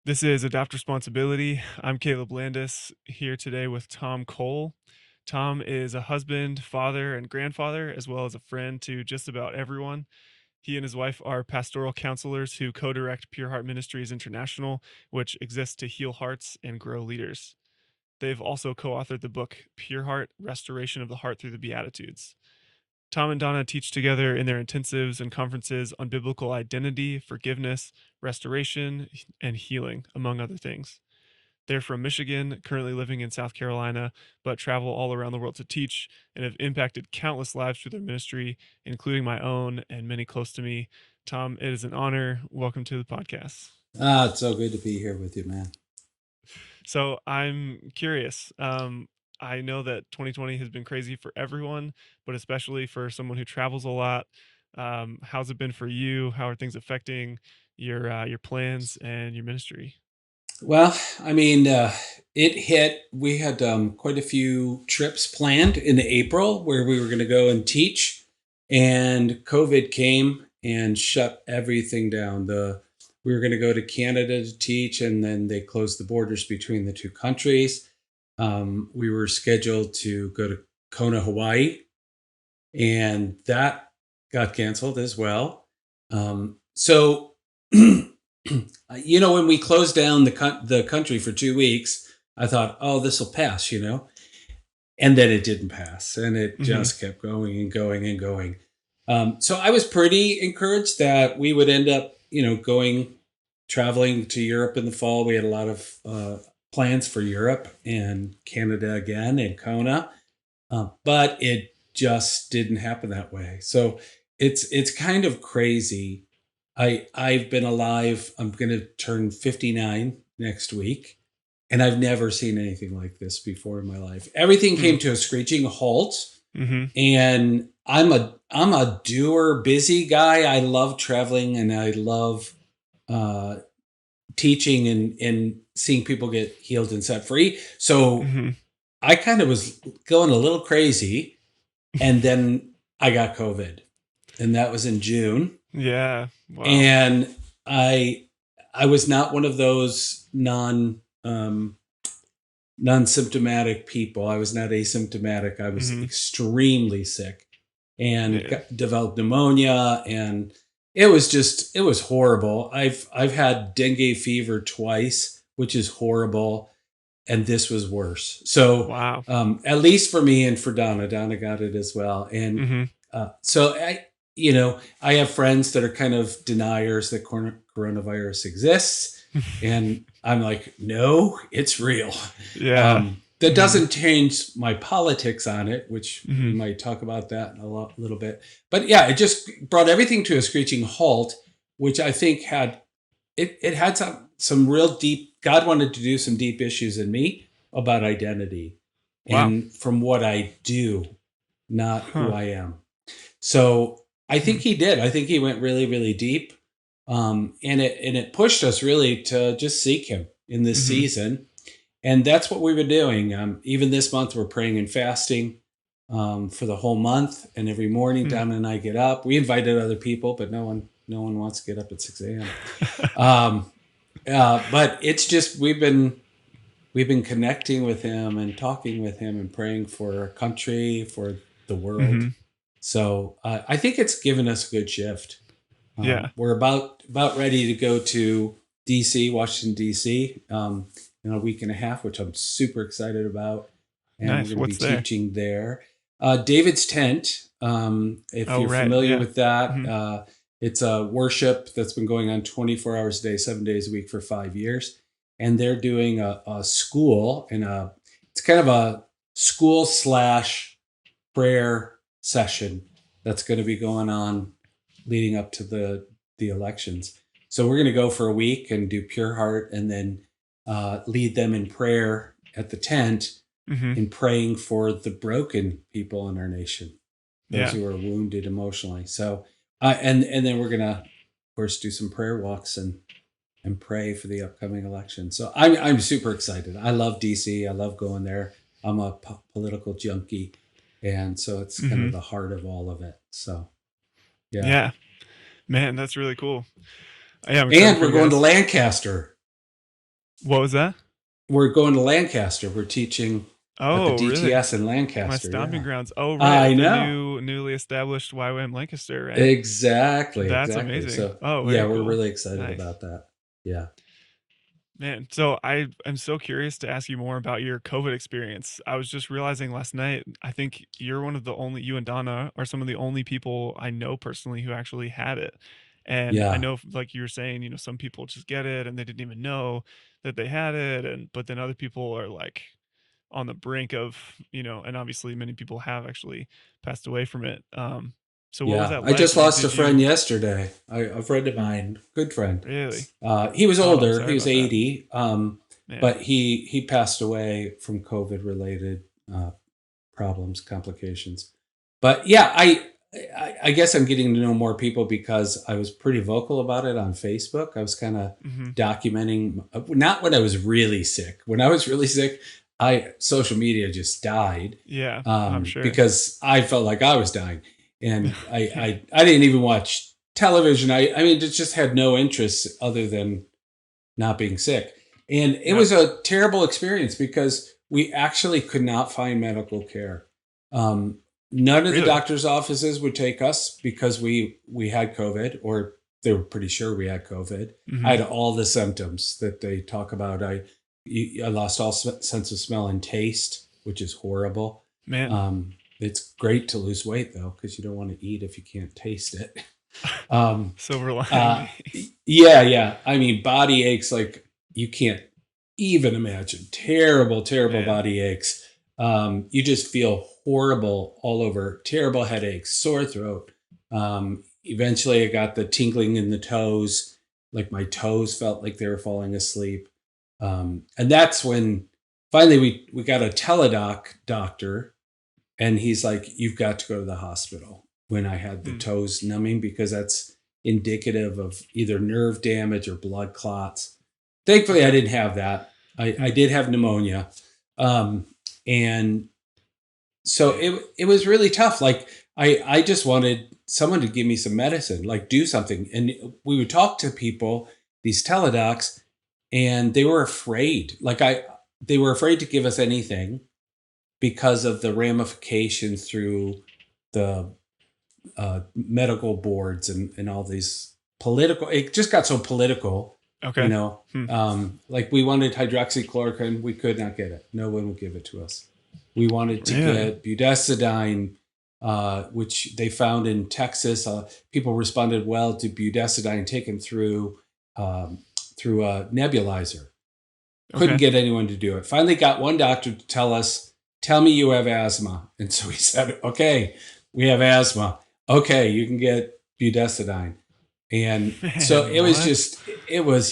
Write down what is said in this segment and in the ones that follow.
This is Adopt Responsibility. I'm Caleb Landis here today with Tom Cole. Tom is a husband, father, and grandfather, as well as a friend to just about everyone. He and his wife are pastoral counselors who co direct Pure Heart Ministries International, which exists to heal hearts and grow leaders. They've also co authored the book Pure Heart Restoration of the Heart Through the Beatitudes. Tom and Donna teach together in their intensives and conferences on biblical identity, forgiveness, restoration, and healing, among other things. They're from Michigan, currently living in South Carolina, but travel all around the world to teach and have impacted countless lives through their ministry, including my own and many close to me. Tom, it is an honor. Welcome to the podcast. It's so good to be here with you, man. So I'm curious. I know that 2020 has been crazy for everyone, but especially for someone who travels a lot. How's it been for you? How are things affecting your plans and your ministry? Well, I mean, it hit. We had quite a few trips planned in April where we were going to go and teach, and COVID came and shut everything down. The We were going to go to Canada to teach, and then they closed the borders between the two countries. We were scheduled to go to Kona, Hawaii, and that got canceled as well. So when we closed down the country for 2 weeks, I thought, oh, this will pass, and then it didn't pass, and it Mm-hmm. just kept going and going and going. So I was pretty encouraged that we would end up, going traveling to Europe in the fall. We had a lot of plans for Europe and Canada again and Kona, but it just didn't happen that way. So it's kind of crazy. I've been alive. I'm going to turn 59 next week, and I've never seen anything like this before in my life. Everything came to a screeching halt, Mm-hmm. and I'm a doer, busy guy. I love traveling, and I love uh, teaching and seeing people get healed and set free. So Mm-hmm. I kind of was going a little crazy, and then I got COVID, and that was in June. Yeah. Wow. And I I was not one of those non symptomatic people. I was not asymptomatic. I was Mm-hmm. extremely sick and Yeah. developed pneumonia, and it was horrible. I've had dengue fever twice, which is horrible, and this was worse. So Wow. at least for me and for Donna got it as well. And Mm-hmm. so I have friends that are kind of deniers that coronavirus exists, and I'm like, no, it's real. Yeah. That Mm-hmm. doesn't change my politics on it, which we Mm-hmm. might talk about that in little bit. But yeah, it just brought everything to a screeching halt, which I think it had some real deep. God wanted to do some deep issues in me about identity Wow. and from what I do, not who Huh. I am. So I Hmm. think he did. I think he went really, really deep, and it pushed us really to just seek him in this Mm-hmm. season, and that's what we've been doing. Even this month, we're praying and fasting for the whole month, and every morning, Hmm. Donna and I get up. We invited other people, but no one wants to get up at 6 a.m. Um, but it's just we've been connecting with him and talking with him and praying for our country, for the world. Mm-hmm. So I think it's given us a good shift. Yeah. We're about ready to go to DC, Washington DC, in a week and a half, which I'm super excited about, and we're Nice. going to be What's there? teaching there. David's Tent. If Oh, you're right. familiar Yeah. with that, Mm-hmm. it's a worship that's been going on 24 hours a day, 7 days a week for 5 years, and they're doing a school and it's kind of a school slash prayer session that's going to be going on leading up to the elections. So we're going to go for a week and do Pure Heart, and then lead them in prayer at the tent, Mm-hmm. in praying for the broken people in our nation, those Yeah. who are wounded emotionally. So and then we're going to, of course, do some prayer walks and pray for the upcoming election. So I'm super excited. I love DC. I love going there. I'm a political junkie, and so it's kind Mm-hmm. of the heart of all of it. So yeah, Yeah. Man, that's really cool. Yeah, I'm excited and for we're you going to guys. Lancaster. What was that? We're going to Lancaster. We're teaching at the Oh, really? DTS in My Lancaster. stomping Yeah. grounds. Oh, right, I at the know. newly established YWAM Lancaster, right? Exactly. That's Exactly. amazing. So, Oh, yeah, very we're cool. really excited Nice. about that. Yeah. Man, so I am so curious to ask you more about your COVID experience. I was just realizing last night, I think you're one of the only, you and Donna are some of the only people I know personally who actually had it. And I Yeah. know, like you were saying, some people just get it and they didn't even know that they had it. But then other people are like on the brink of, and obviously many people have actually passed away from it. So what was Yeah. that I like? just I mean, lost a did friend you yesterday. A friend of mine, good friend. really? He was Oh, I'm older. sorry He was about that, 80. man. But he passed away from COVID related problems, complications. But yeah, I guess I'm getting to know more people because I was pretty vocal about it on Facebook. I was kind of Hmm. documenting, not when I was really sick. When I was really sick, I social media just died Yeah, I'm sure. because I felt like I was dying, and Yeah. I didn't even watch television. I mean, it just had no interest other than not being sick. And it Yep. was a terrible experience because we actually could not find medical care. Um, None of the Really? doctor's offices would take us because we had COVID, or they were pretty sure we had COVID. I Hmm. had all the symptoms that they talk about. I lost all sense of smell and taste, which is horrible. Man, It's great to lose weight though, because you don't want to eat if you can't taste it. Um, silver lining. uh, yeah, yeah. I mean, body aches like you can't even imagine. Terrible, terrible Man. body aches. You just feel horrible all over. Terrible headaches, sore throat. Eventually, I got the tingling in the toes. Like my toes felt like they were falling asleep. And that's when finally we got a teledoc doctor, and he's like, "You've got to go to the hospital." When I had the Hmm. toes numbing, because that's indicative of either nerve damage or blood clots. Thankfully, I Okay. didn't have that. I Hmm. did have pneumonia, um, and so Man. it was really tough. Like I just wanted someone to give me some medicine, like do something. And we would talk to people, these teledocs, and they were afraid. They were afraid to give us anything because of the ramifications through the medical boards and all these political. It just got so political, you Okay. know. Hmm. Like we wanted hydroxychloroquine, we could not get it. No one would give it to us. We wanted to Really? get budesonide, which they found in Texas. People responded well to budesonide taken um, through a nebulizer. Couldn't Okay. get anyone to do it. Finally got one doctor to tell us, "Tell me you have asthma." And so we said, "Okay, we have asthma. Okay, you can get budesonide." And so Man, it was what? just,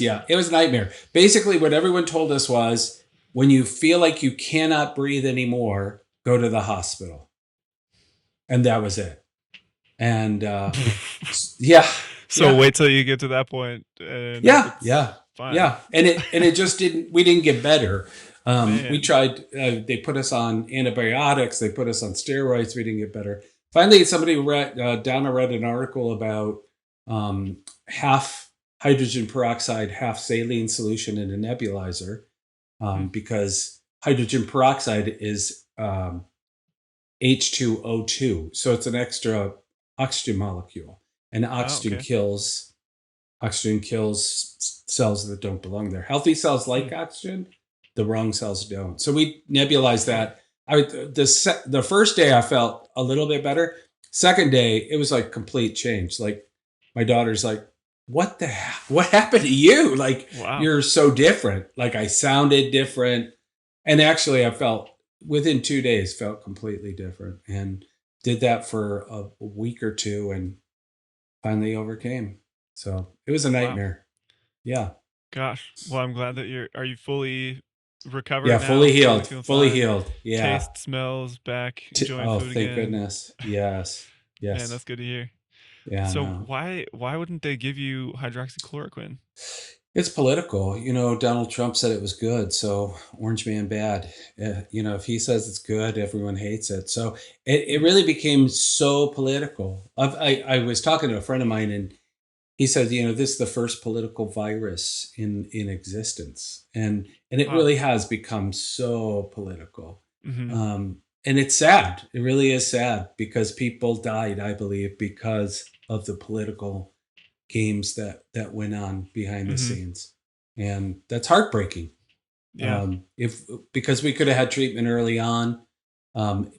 yeah, it was a nightmare. Basically, what everyone told us was, when you feel like you cannot breathe anymore, go to the hospital. And that was it. And yeah, So yeah. wait till you get to that point and hope Yeah, it's yeah, fine. yeah. And it just didn't. We didn't get better. We Man. tried. They put us on antibiotics. They put us on steroids. We didn't get better. Finally, somebody read. Donna read an article about half hydrogen peroxide, half saline solution in a nebulizer, Hmm. because hydrogen peroxide is H2O2, so it's an extra oxygen molecule, and Oh, okay. oxygen kills cells that don't belong there. Healthy cells Hmm. like oxygen, the wrong cells don't. So we nebulized Wow. that. The first day I felt a little bit better. Second day it was like complete change. Like my daughter's like, what happened to you? Like Wow. you're so different. Like I sounded different, and actually I felt within 2 days felt completely different, and did that for a week or two, and finally overcame. So it was a Wow. nightmare. Yeah. Gosh. Well, I'm glad that are you fully Yeah. recovered now? Fully Totally healed. feeling Fully fine. healed. Yeah. Taste, smells, back, enjoying Oh, food thank again. goodness. Yes. Man, Yes. that's good to hear. Yeah. So No. why wouldn't they give you hydroxychloroquine? It's political. Donald Trump said it was good. So Orange Man bad. If he says it's good, everyone hates it. So it Hmm. really became so political. I was talking to a friend of mine, and he said, this is the first political virus in existence, and it Wow. really has become so political. Mhm. And it's sad. It really is sad because people died, I believe, because of the political games that went on behind the Mhm. scenes, and that's heartbreaking. Yeah. If Because we could have had treatment early on,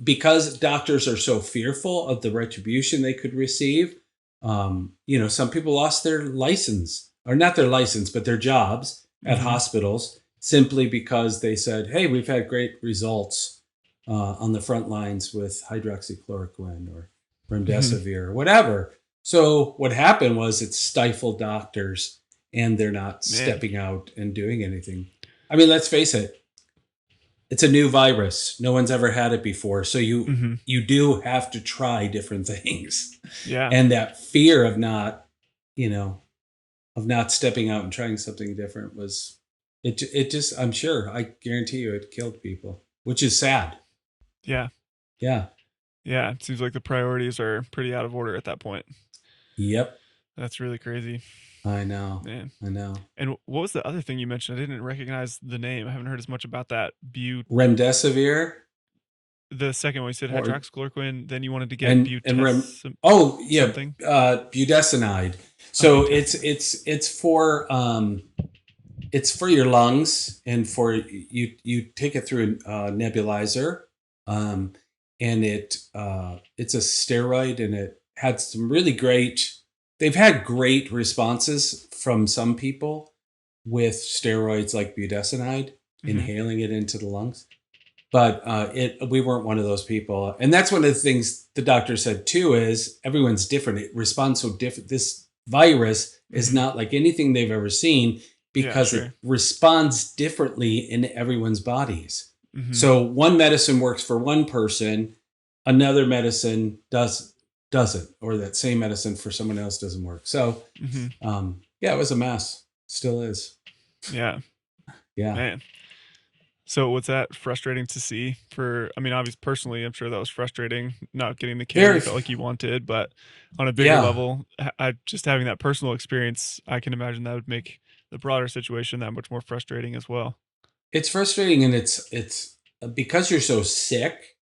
because doctors are so fearful of the retribution they could receive. Some people lost their license, or not their license, but their jobs at Mhm. hospitals simply because they said, "Hey, we've had great results on the front lines with hydroxychloroquine or Mhm. remdesivir or whatever." So what happened was it stifled doctors, and they're not Man. stepping out and doing anything. I mean, let's face it, it's a new virus. No one's ever had it before. So Mhm. you do have to try different things. Yeah. And that fear of you know, not stepping out and trying something different was it just, I'm sure, I guarantee you it killed people, which is sad. Yeah. Yeah. Yeah. It seems like the priorities are pretty out of order at that point. Yep. That's really crazy, I know. man. I know. And what was the other thing you mentioned? I didn't recognize the name. I haven't heard as much about that. Remdesivir The second one you said or hydroxychloroquine. Then you wanted to get and rem butes oh yeah, something. budesonide. Oh, So budesonide. it's for your lungs, and for you take it through a nebulizer, um, and it's a steroid, and it had some really great. They've had great responses from some people with steroids like budesonide, Mhm. inhaling it into the lungs. But it we weren't one of those people, and that's one of the things the doctor said too. Is everyone's different. It responds so different. This virus is Mhm. not like anything they've ever seen Yeah. because Sure. it responds differently in everyone's bodies. Mhm. So one medicine works for one person, another medicine doesn't, or that same medicine for someone else doesn't work. So Mhm. yeah, it was a mess. Still is. Yeah. Yeah. Man. So was that frustrating to see for I mean, obviously personally, I'm sure that was frustrating not getting the care you Very. felt like you wanted, but on a bigger Yeah. level, I just having that personal experience, I can imagine that would make the broader situation that much more frustrating as well. It's frustrating, and it's because you're so sick,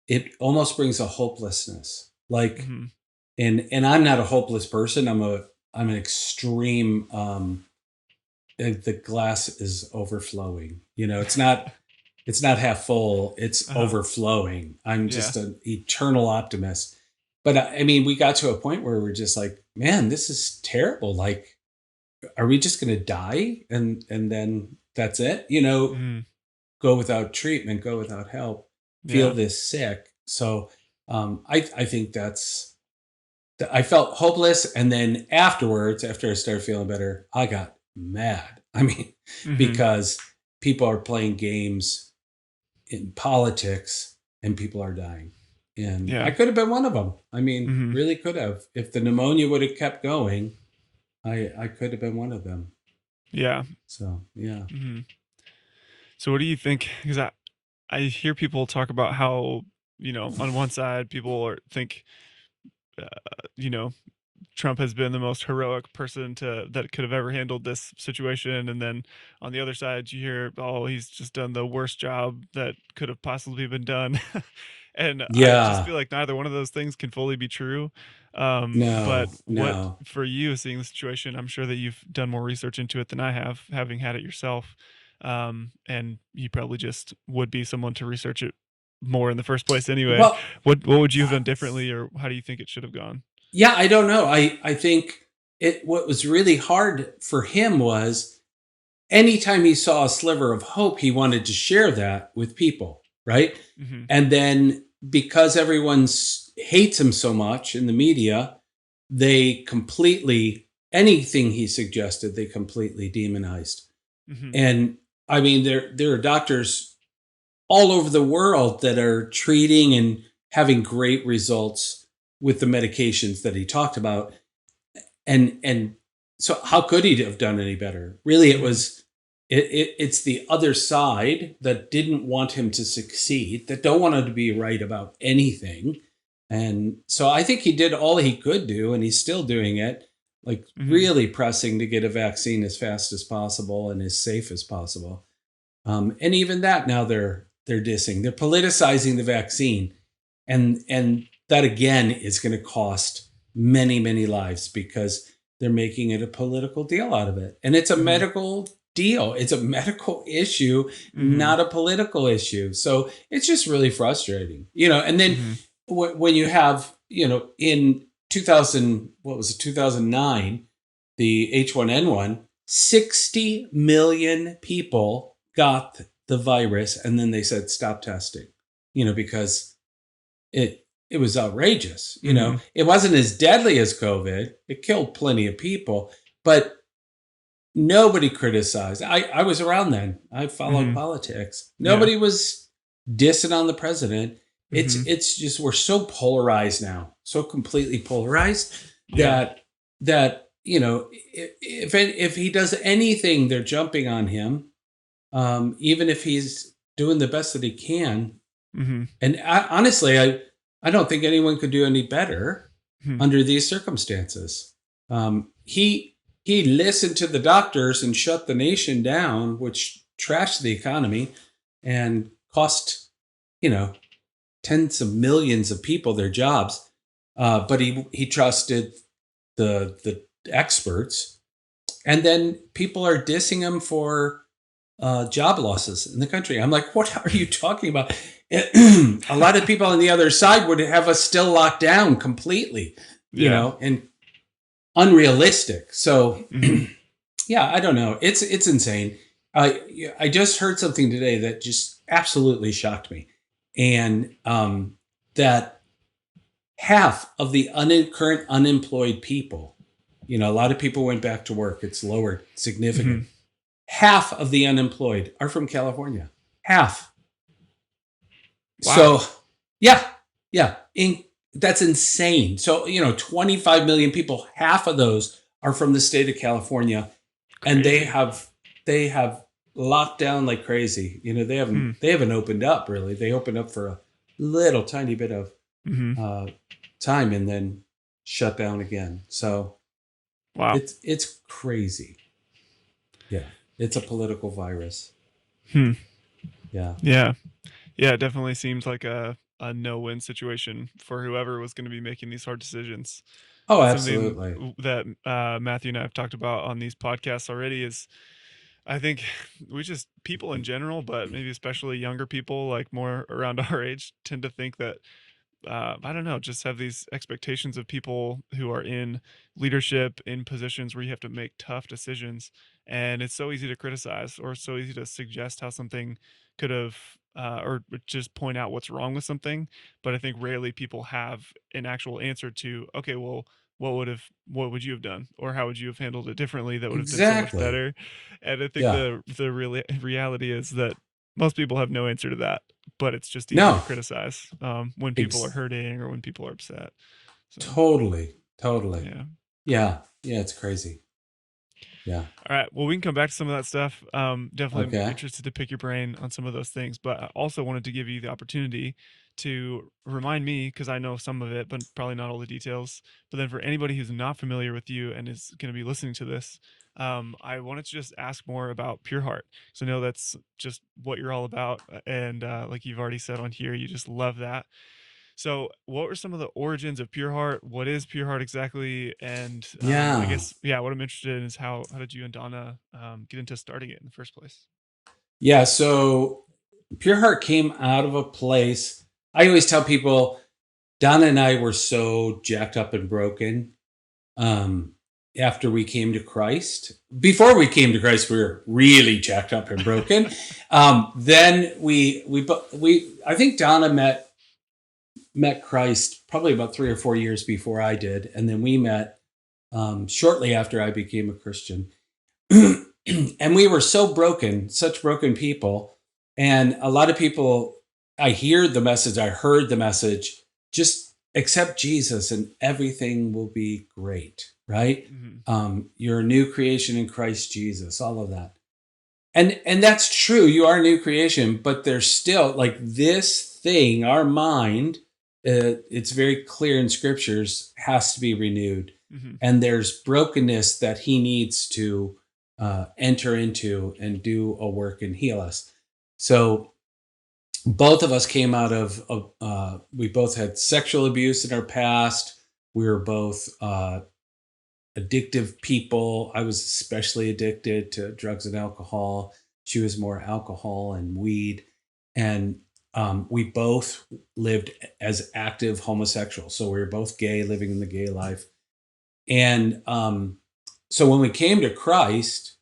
it almost brings a hopelessness. Like, Mhm. and I'm not a hopeless person. I'm an extreme the glass is overflowing. It's not half full, it's Uh-huh. overflowing. I'm Yeah. just an eternal optimist. But I mean, we got to a point where we're just like, man, this is terrible. Like, are we just going to die, and then that's it? Mhm. Go without treatment, go without help, feel Yeah. this sick. So I think I felt hopeless, and then afterwards, after I started feeling better, I got mad. I mean, Mhm. because people are playing games in politics, and people are dying, and I Yeah. could have been one of them. I mean, Mhm. really could have. If the pneumonia would have kept going, I could have been one of them. Yeah. So yeah. Mhm. So what do you think? Because I hear people talk about how, on one side, people think, uh, you know, Trump has been the most heroic person that could have ever handled this situation, and then on the other side, you hear, "Oh, he's just done the worst job that could have possibly been done." And I just Yeah. feel like neither one of those things can fully be true. But No, what no. for you seeing the situation, I'm sure that you've done more research into it than I have, having had it yourself. And you probably just would be someone to research it more in the first place anyway. Well, What would you have uh, done differently, or how do you think it should have gone? yeah, I don't know. I think what was really hard for him was anytime he saw a sliver of hope, he wanted to share that with people, right? Mhm. And then because everyone's hates him so much in the media, they completely anything he suggested, they completely demonized. Mhm. And I mean, there are doctors all over the world that are treating and having great results with the medications that he talked about. And so how could he have done any better? Really, Mhm. it's the other side that didn't want him to succeed, that don't want him to be right about anything. And so I think he did all he could do, and he's still doing it. like Mhm. really pressing to get a vaccine as fast as possible and as safe as possible. And even that now they're dissing. They're politicizing the vaccine, and that again is going to cost many lives because they're making it a political deal out of it, and it's a Mhm. medical deal. It's a medical issue, Mhm. not a political issue. So it's just really frustrating, And then Mhm. when you have, in 2000, what was it, 2009, the H1N1, 60 million people got the virus, and then they said stop testing, because it was outrageous. Mhm. It wasn't as deadly as COVID. It killed plenty of people, but nobody criticized. I was around then. I followed Mhm. politics. Yeah. Nobody was dissing on the president. It's Mhm. it's just we're so polarized now, so completely polarized Yeah. that if he does anything, they're jumping on him, even if he's doing the best that he can. Mhm. And honestly, I don't think anyone could do any better Mhm. under these circumstances. He listened to the doctors and shut the nation down, which trashed the economy and cost, you know tens of millions of people their jobs. But he trusted the experts, and then people are dissing him for job losses in the country. I'm like, what are you talking about? A lot of people on the other side would have us still locked down completely, Yeah. and unrealistic. So, Mhm. yeah, I don't know. It's insane. I just heard something today that just absolutely shocked me, and that half of the current unemployed people, a lot of people went back to work. It's lowered significant. Mhm. Half of the unemployed are from California. Half. Wow. So, yeah, yeah, that's insane. So, 25 million people, half of those are from the state of California, and they Crazy. have locked down like crazy. They Hmm. haven't opened up really. They opened up for a little tiny bit of Mhm. uh, time and then shut down again. So Wow. it's crazy. Yeah, it's a political virus. Hmm. Yeah. Yeah. Yeah, it definitely seems like a no-win situation for whoever was gonna be making these hard decisions. Oh, It's something absolutely. that, Matthew and I have talked about on these podcasts already is I think we just people in general, but maybe especially younger people, like, more around our age, tend to think that I don't know, just have these expectations of people who are in leadership, in positions where you have to make tough decisions. And it's so easy to criticize or so easy to suggest how something could have, or just point out what's wrong with something. But I think rarely people have an actual answer to, okay, well, what would you have done? Or how would you have handled it differently that would have been so much Exactly. better? And I think Yeah. the reality is that most people have no answer to that, but it's just easy to No. criticize when people are Ex- hurting or when people are upset. So, Totally. Totally. yeah. Yeah. Yeah. It's crazy. Yeah. All right. Well, we can come back to some of that stuff. Definitely Okay. interested to pick your brain on some of those things, but I also wanted to give you the opportunity to remind me because I know some of it, but probably not all the details. But then for anybody who's not familiar with you and is going to be listening to this, I wanted to just ask more about Pure Heart. So I know that's just what you're all about, and like you've already said on here, you just love that. So, what were some of the origins of Pure Heart? What is Pure Heart exactly? And I Yeah. guess, yeah, what I'm interested in is how did you and Donna get into starting it in the first place? Yeah. So Pure Heart came out of a place. I always tell people Donna and I were so jacked up and broken, um, after we came to Christ. Before we came to Christ, we were really jacked up and broken. Then we I think Donna met Christ probably about 3 or 4 years before I did, and then we met shortly after I became a Christian. And we were so broken, such broken people. And a lot of people, I heard the message, just accept Jesus and everything will be great, right? Hmm. You're a new creation in Christ Jesus, all of that. And that's true. You are a new creation, but there's still like this thing, our mind, it's very clear in scriptures, has to be renewed. Mhm. and there's brokenness that he needs to enter into and do a work and heal us. So both of us came out of we both had sexual abuse in our past. We were both addictive people. I was especially addicted to drugs and alcohol. She was more alcohol and weed. And we both lived as active homosexuals. So we were both gay, living in the gay life. And so when we came to Christ,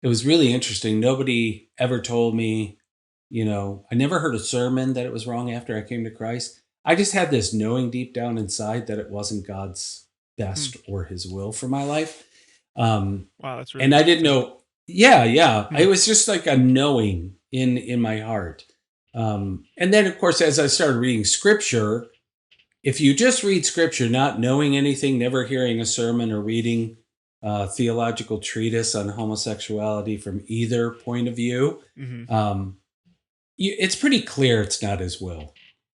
it was really interesting. Nobody ever told me, I never heard a sermon that it was wrong after I came to Christ. I just had this knowing deep down inside that it wasn't God's Hmm. best or his will for my life. Um, Wow, that's really and I didn't interesting. know. Yeah, yeah. Hmm. It was just like a knowing in my heart. And then, of course, as I started reading scripture, if you just read scripture, not knowing anything, never hearing a sermon or reading a theological treatise on homosexuality from either point of view, Hmm. um, it's pretty clear it's not his will,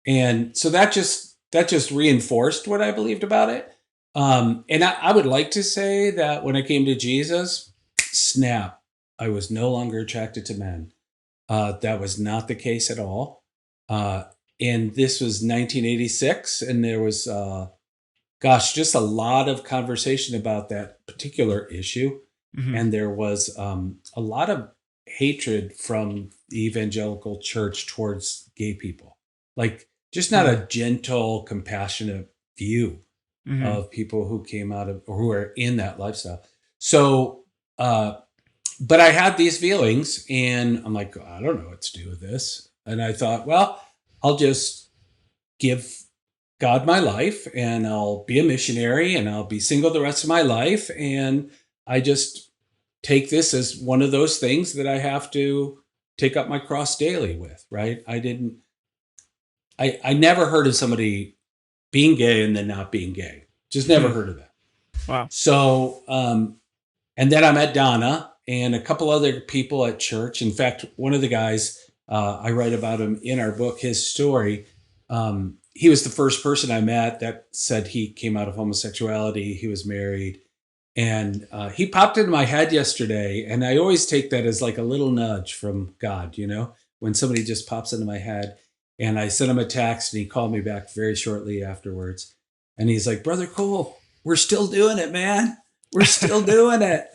and so that just reinforced what I believed about it. And I would like to say that when I came to Jesus, snap, I was no longer attracted to men. That was not the case at all. Uh, and this was 1986, and there was, gosh, just a lot of conversation about that particular issue. Hmm. And there was a lot of hatred from the evangelical church towards gay people. Like, just not Hmm. a gentle, compassionate view Hmm. of people who came out of or who are in that lifestyle. So, but I had these feelings, and I'm like, I don't know what to do with this. And I thought, well, I'll just give God my life, and I'll be a missionary, and I'll be single the rest of my life. And I just take this as one of those things that I have to take up my cross daily with, right? I never heard of somebody being gay and then not being gay. Just never Hmm. heard of that. Wow. So, and then I met Donna and a couple other people at church. In fact, one of the guys, I write about him in our book, his story. He was the first person I met that said he came out of homosexuality. He was married. And he popped into my head yesterday. And I always take that as like a little nudge from God, when somebody just pops into my head. And I sent him a text, and he called me back very shortly afterwards. And he's like, Brother Cole, we're still doing it, man. We're still doing it.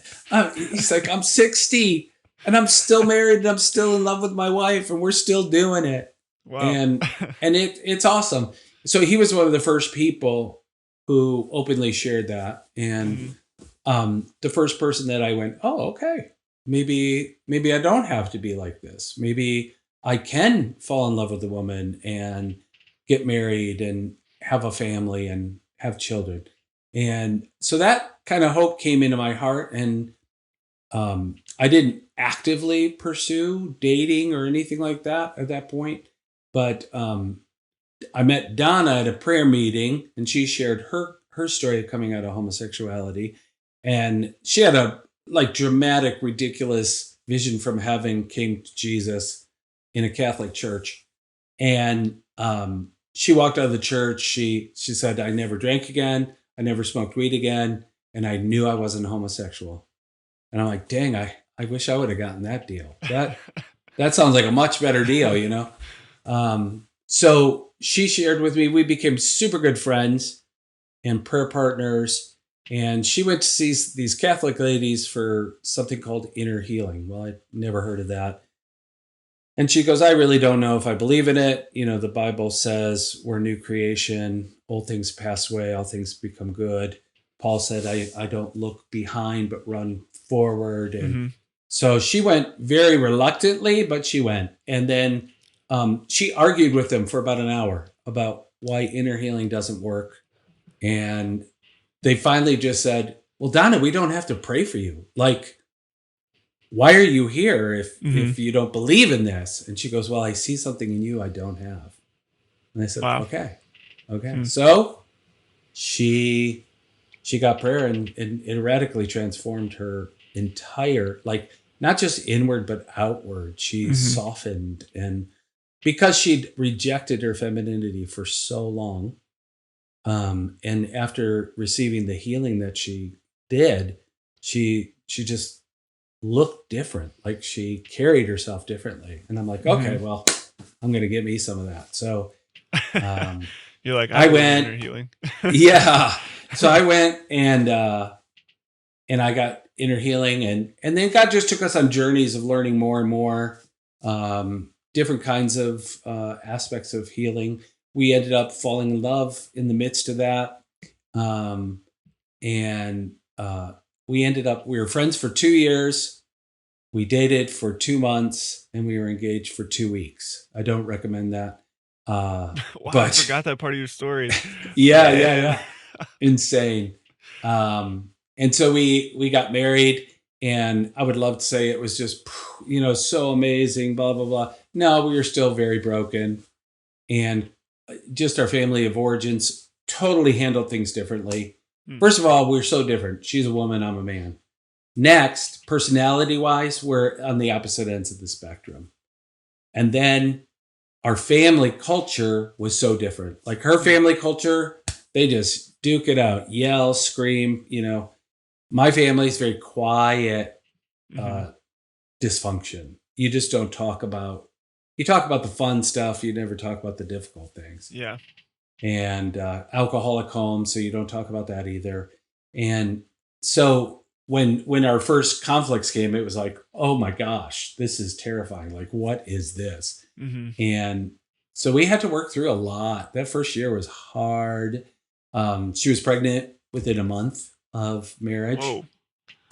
He's like, I'm 60 and I'm still married and I'm still in love with my wife and we're still doing it. Wow. And it's awesome. So he was one of the first people who openly shared that. And Hmm. the first person that I went, oh, okay, maybe I don't have to be like this. Maybe I can fall in love with a woman and get married and have a family and have children. And so that kind of hope came into my heart. And I didn't actively pursue dating or anything like that at that point. But I met Donna at a prayer meeting, and she shared her story of coming out of homosexuality, and she had a like dramatic, ridiculous vision from heaven, came to Jesus in a Catholic church, and she walked out of the church. She said, "I never drank again. I never smoked weed again, and I knew I wasn't homosexual." And I'm like, "Dang, I wish I would have gotten that deal. That sounds like a much better deal." So she shared with me, we became super good friends and prayer partners. And she went to see these Catholic ladies for something called inner healing. Well, I'd never heard of that. And she goes, I really don't know if I believe in it. The Bible says we're new creation, old things pass away, all things become good. Paul said, I don't look behind, but run forward. And Hmm. so she went very reluctantly, but she went. And then she argued with them for about an hour about why inner healing doesn't work. And they finally just said, well, Donna, we don't have to pray for you. Like, why are you here Hmm. if you don't believe in this? And she goes, well, I see something in you I don't have. And I said, Wow. okay. Hmm. So she got prayer, and it radically transformed her entire, like, not just inward but outward. She Hmm. softened, and because she'd rejected her femininity for so long, And after receiving the healing that she did, she just looked different. Like she carried herself differently. And I'm like, okay, Mhm. well, I'm going to get me some of that. So um, You're like, "I I believe in went, inner healing." yeah. So I went and I got inner healing, and then God just took us on journeys of learning more and more, different kinds of aspects of healing. We ended up falling in love in the midst of that, um, and we were friends for 2 years. We dated for 2 months, and we were engaged for 2 weeks. I don't recommend that, Wow, I but forgot that part of your story. yeah, yeah, Man. yeah, insane. And so we got married, and I would love to say it was just so amazing, blah blah blah. No, we were still very broken, and just our family of origins totally handled things differently. Hmm. First of all, we're so different. She's a woman, I'm a man. Next, personality wise, we're on the opposite ends of the spectrum. And then our family culture was so different. Like her Hmm. family culture, they just duke it out, yell, scream. My family's very quiet, Mhm. uh, dysfunction. You just don't talk about. You talk about the fun stuff. You never talk about the difficult things. Yeah. And alcoholic home, so you don't talk about that either. And so when our first conflicts came, it was like, oh my gosh, this is terrifying. Like, what is this? Mhm. And so we had to work through a lot. That first year was hard. She was pregnant within a month of marriage. Whoa.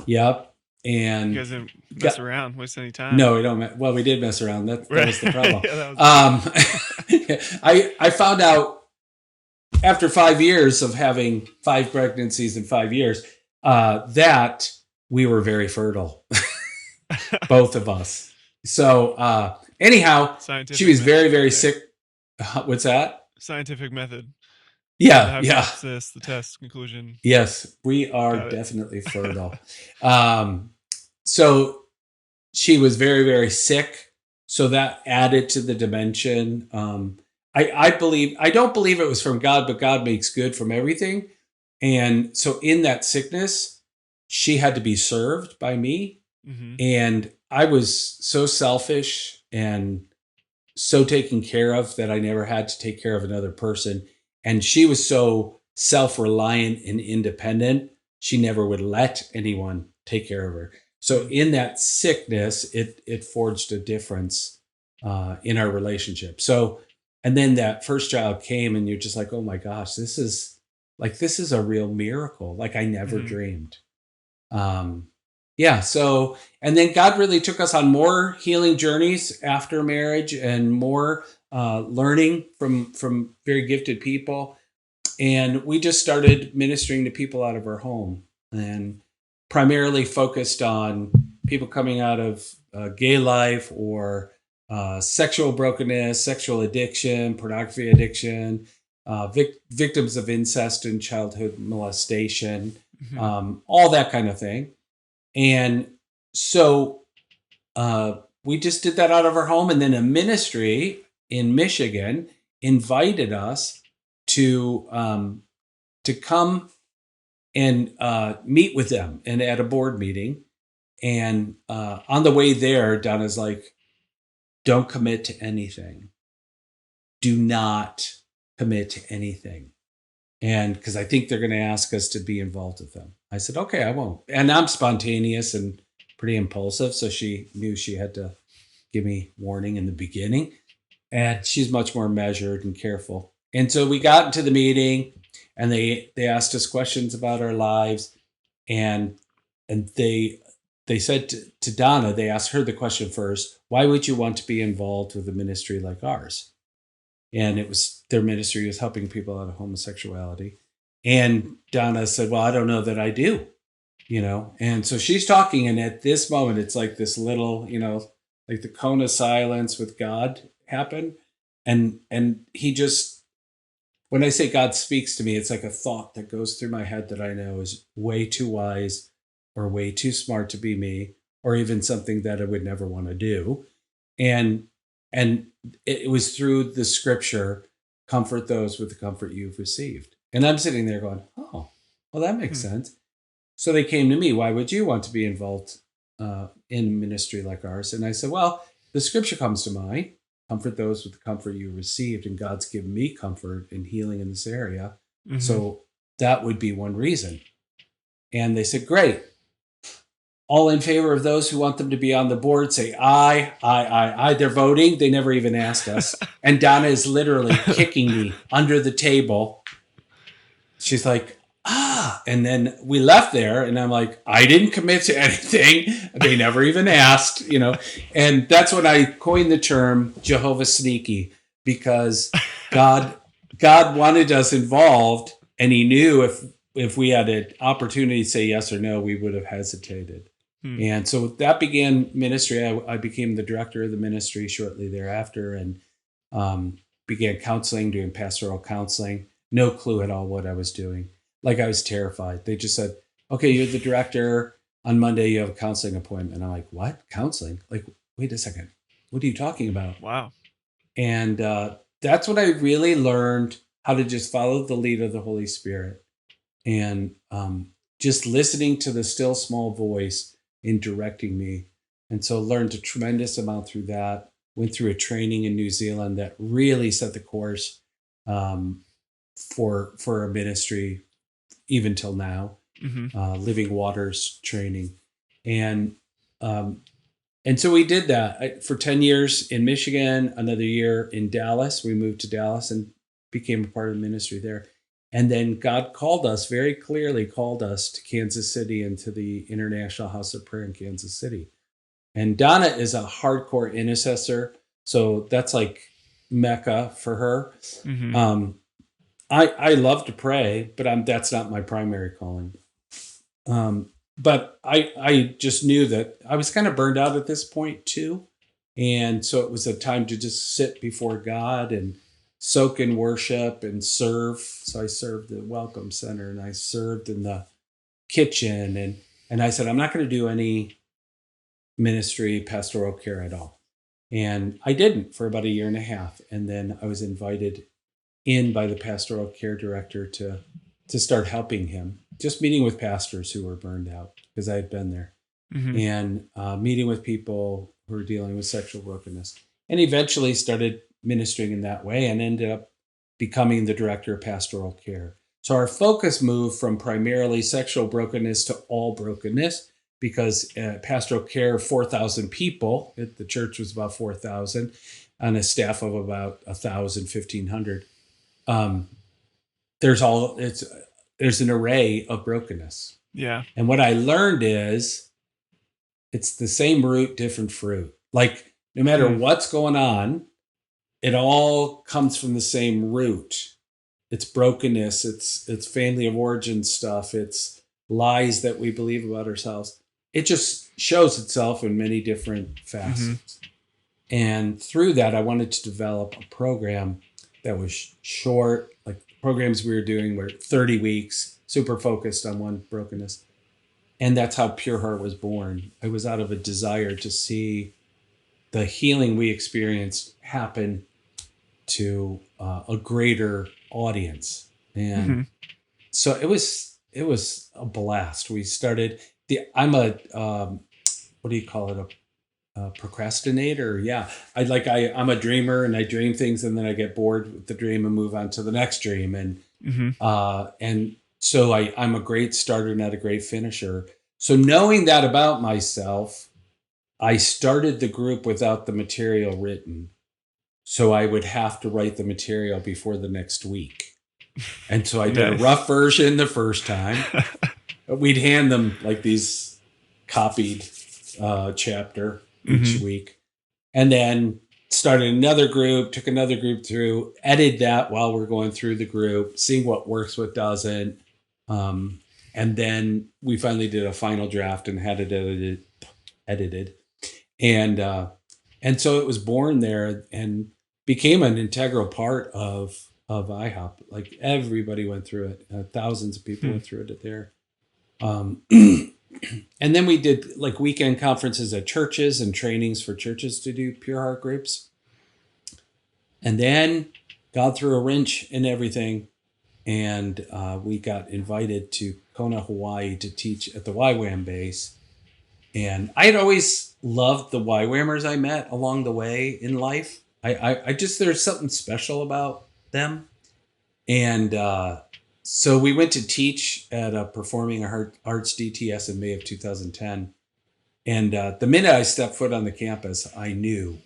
Yep. You And guys didn't mess got around, waste any time. no, we don't. Well, we did mess around. That Right. was the problem. Yeah, that was the key. Um, I found out after 5 years of having 5 pregnancies in 5 years that we were very fertile, both of us. So anyhow, she Scientific was method very for the very day. sick. What's that? Scientific method. The Yeah, yeah. hypothesis, the test, conclusion. Yes, we are Got it. definitely fertile. Um, so she was very, very sick. So that added to the dimension. I don't believe it was from God, but God makes good from everything. And so in that sickness, she had to be served by me. Mhm. And I was so selfish and so taken care of that I never had to take care of another person. And she was so self reliant and independent, she never would let anyone take care of her. So Mm. in that sickness, it forged a difference in our relationship. So, and then that first child came, and you're just like, oh my gosh, this is a real miracle. Like I never Mhm. dreamed. Yeah. So, and then God really took us on more healing journeys after marriage and more learning from very gifted people. And we just started ministering to people out of our home, and primarily focused on people coming out of gay life or sexual brokenness, sexual addiction, pornography addiction, victims of incest and childhood molestation, Mhm. all that kind of thing. And so we just did that out of our home. And then a ministry in Michigan invited us to come and meet with them and at a board meeting. And on the way there, Donna's like, don't commit to anything. Do not commit to anything. And because I think they're going to ask us to be involved with them. I said, okay, I won't. And I'm spontaneous and pretty impulsive. So she knew she had to give me warning in the beginning. And she's much more measured and careful. And so we got into the meeting, and they asked us questions about our lives. And they said to Donna, they asked her the question first, why would you want to be involved with a ministry like ours? And it was their ministry was helping people out of homosexuality. And Donna said, well, I don't know that I do. And so she's talking, and at this moment, it's like this little, like the cone of silence with God happened. And he just, when I say God speaks to me, it's like a thought that goes through my head that I know is way too wise or way too smart to be me, or even something that I would never want to do. And it was through the scripture, comfort those with the comfort you've received. And I'm sitting there going, oh, well, that makes Hmm. sense. So they came to me, why would you want to be involved in ministry like ours? And I said, well, the scripture comes to mind. Comfort those with the comfort you received, and God's given me comfort and healing in this area. Hmm. So that would be one reason. And they said, great. All in favor of those who want them to be on the board, say aye, aye, aye, aye. They're voting. They never even asked us. And Donna is literally kicking me under the table. She's like, and then we left there, and I'm like, I didn't commit to anything. They never even asked. And that's when I coined the term Jehovah Sneaky, because God God wanted us involved, and he knew if we had an opportunity to say yes or no, we would have hesitated. Hmm. And so that began ministry. I became the director of the ministry shortly thereafter, and began counseling, doing pastoral counseling. No clue at all what I was doing. Like, I was terrified. They just said, okay, you're the director. On Monday, you have a counseling appointment. I'm like, what? Counseling? Like, wait a second. What are you talking about? Wow. And that's when I really learned how to just follow the lead of the Holy Spirit, and just listening to the still small voice in directing me. And so learned a tremendous amount through that. Went through a training in New Zealand that really set the course um, for a ministry even till now. Hmm. Living Waters training, and um, and so we did that for 10 years in Michigan, another year in Dallas. We moved to Dallas and became a part of the ministry there. And then God very clearly called us to Kansas City and to the International House of Prayer in Kansas City. And Donna is a hardcore intercessor. So that's like Mecca for her. Hmm. Um, I love to pray, but that's not my primary calling. But I just knew that I was kind of burned out at this point too. And so it was a time to just sit before God and soak in worship and serve. So I served the Welcome Center, and I served in the kitchen. And I said, I'm not going to do any ministry, pastoral care at all. And I didn't for about a year and a half. And then I was invited in by the pastoral care director to start helping him, just meeting with pastors who were burned out, because I had been there, Hmm. and meeting with people who were dealing with sexual brokenness, and eventually started ministering in that way, and ended up becoming the director of pastoral care. So our focus moved from primarily sexual brokenness to all brokenness, because pastoral care, 4,000 people, the church was about 4,000 on a staff of about 1,000, 1,500. Um, there's an array of brokenness. Yeah. And what I learned is it's the same root, different fruit. Like, no matter Hmm. what's going on, it all comes from the same root. It's brokenness, it's family of origin stuff, it's lies that we believe about ourselves. It just shows itself in many different Hmm. facets. And through that, I wanted to develop a program that was short. Like, the programs we were doing were 30 weeks, super focused on one brokenness. And that's how Pure Heart was born. It was out of a desire to see the healing we experienced happen to a greater audience. And Hmm. so it was a blast. We started I'm a what do you call it, procrastinator. Yeah, I'm a dreamer, and I dream things, and then I get bored with the dream and move on to the next dream. Hmm. And so I'm a great starter, not a great finisher. So knowing that about myself, I started the group without the material written, so I would have to write the material before the next week. And so I did a Nice. rough version the first time. We'd hand them like these copied chapter each Hmm. week, and then started another group, took another group through, edited that while we're going through the group, seeing what works, what doesn't. Um, and then we finally did a final draft and had it edited. And so it was born there and became an integral part of IHOP. Like, everybody went through it. Thousands of people Hmm. went through it there. Um, and then we did like weekend conferences at churches and trainings for churches to do Pure Heart groups. And then God threw a wrench in everything, and we got invited to Kona, Hawaii, to teach at the YWAM base. And I had always loved the YWAMers I met along the way in life. I just, there's something special about them. And so we went to teach at a Performing Arts DTS in May of 2010. And the minute I stepped foot on the campus, I knew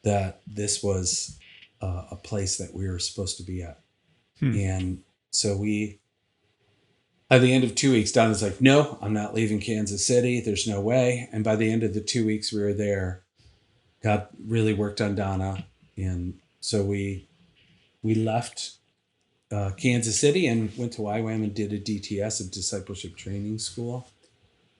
that this was a place that we were supposed to be at. Hmm. And so we, at the end of 2 weeks, Donna's like, no, I'm not leaving Kansas City. There's no way. And by the end of the 2 weeks we were there, God really worked on Donna. And so we left Kansas City and went to YWAM and did a DTS, a discipleship training school,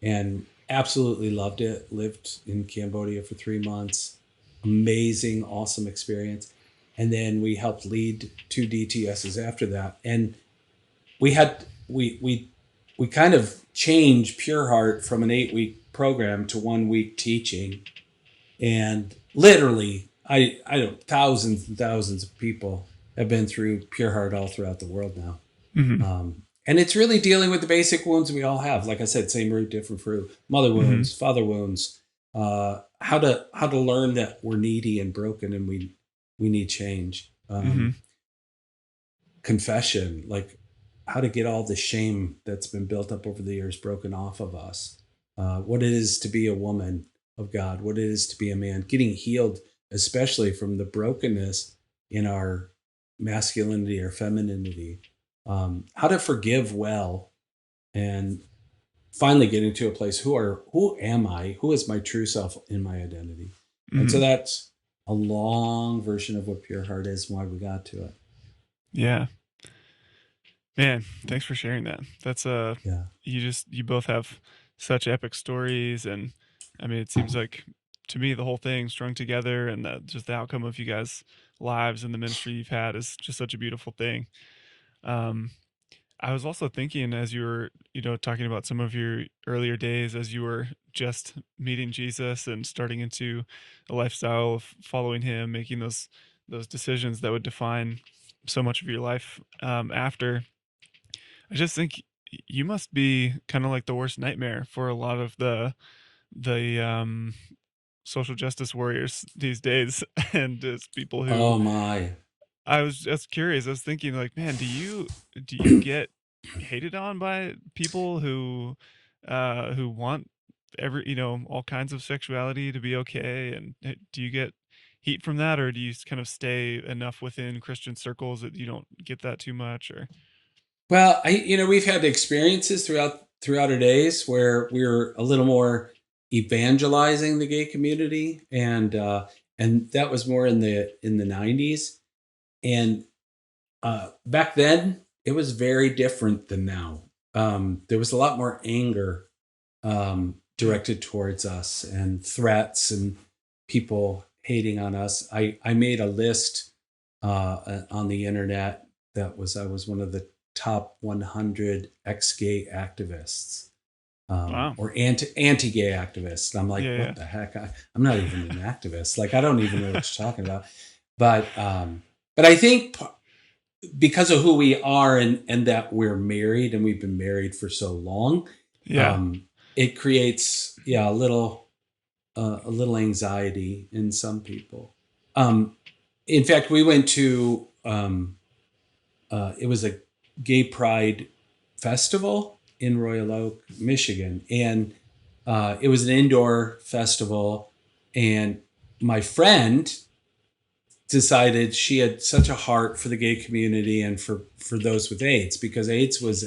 and absolutely loved it. Lived in Cambodia for 3 months. Amazing, awesome experience. And then we helped lead 2 DTSs after that. And we had we kind of changed Pure Heart from an 8-week program to 1 week teaching. And literally, I don't, thousands and thousands of people have been through Pure Heart all throughout the world now. Hmm. And it's really dealing with the basic wounds we all have. Like I said, same root, different fruit. Mother Hmm. wounds, father wounds. How to learn that we're needy and broken and we need change. Hmm. Confession, like how to get all the shame that's been built up over the years broken off of us. What it is to be a woman of God, what it is to be a man, getting healed, especially from the brokenness in our masculinity or femininity. How to forgive well, and finally getting to a place, who am I? Who is my true self in my identity? And so Hmm. that's a long version of what Pure Heart is and why we got to it. Yeah. Man, thanks for sharing that. That's Yeah. you both have such epic stories, and I mean it seems like to me the whole thing strung together, and just the outcome of you guys' lives and the ministry you've had is just such a beautiful thing. Um I was also thinking as you were, talking about some of your earlier days as you were just meeting Jesus and starting into a lifestyle of following him, making those decisions that would define so much of your life after. I just think you must be kind of like the worst nightmare for a lot of the social justice warriors these days, and just people who Oh my. I was just curious. I was thinking, like, man, do you get hated on by people who want all kinds of sexuality to be okay, and do you get heat from that, or do you kind of stay enough within Christian circles that you don't get that too much, or? Well, we've had experiences throughout our days where we're a little more evangelizing the gay community, and that was more in the 90s. And back then, it was very different than now. There was a lot more anger directed towards us, and threats, and people hating on us. I made a list on the internet that was I was one of the top 100 ex-gay activists, Wow. or anti-gay activists. And I'm like, Yeah, yeah. what the heck? I'm not even an activist. Like, I don't even know what you're talking about. But I think because of who we are, and that we're married and we've been married for so long, Yeah. um, it creates, a little anxiety in some people. In fact, we went to it was a gay pride festival in Royal Oak, Michigan, and it was an indoor festival. And my friend decided she had such a heart for the gay community and for those with AIDS, because AIDS was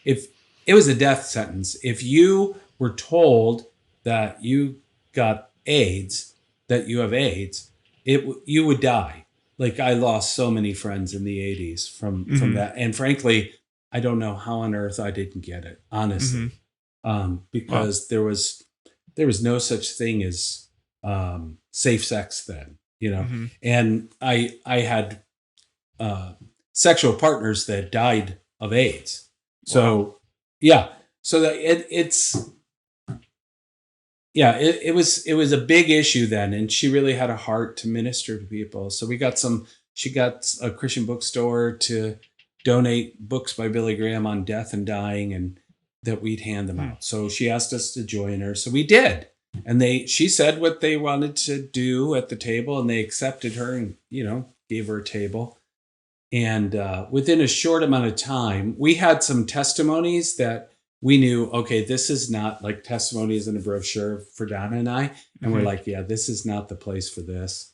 if it was a death sentence. If you were told that you got AIDS, that you have AIDS, you would die. Like, I lost so many friends in the 80s from Hmm. that, and frankly, I don't know how on earth I didn't get it, Hmm. honestly. Wow. Because there was no such thing as safe sex then, Hmm. and I had uh, sexual partners that died of AIDS. Wow. So yeah, so that it's yeah, it was a big issue then, and she really had a heart to minister to people. So we got some. She got a Christian bookstore to donate books by Billy Graham on death and dying, and that we'd hand them Hmm. out. So she asked us to join her. So we did. And she said what they wanted to do at the table, and they accepted her and, gave her a table. And within a short amount of time, we had some testimonies that we knew, okay, this is not like testimonies in a brochure for Donna and I. And we're Hmm. like, yeah, this is not the place for this.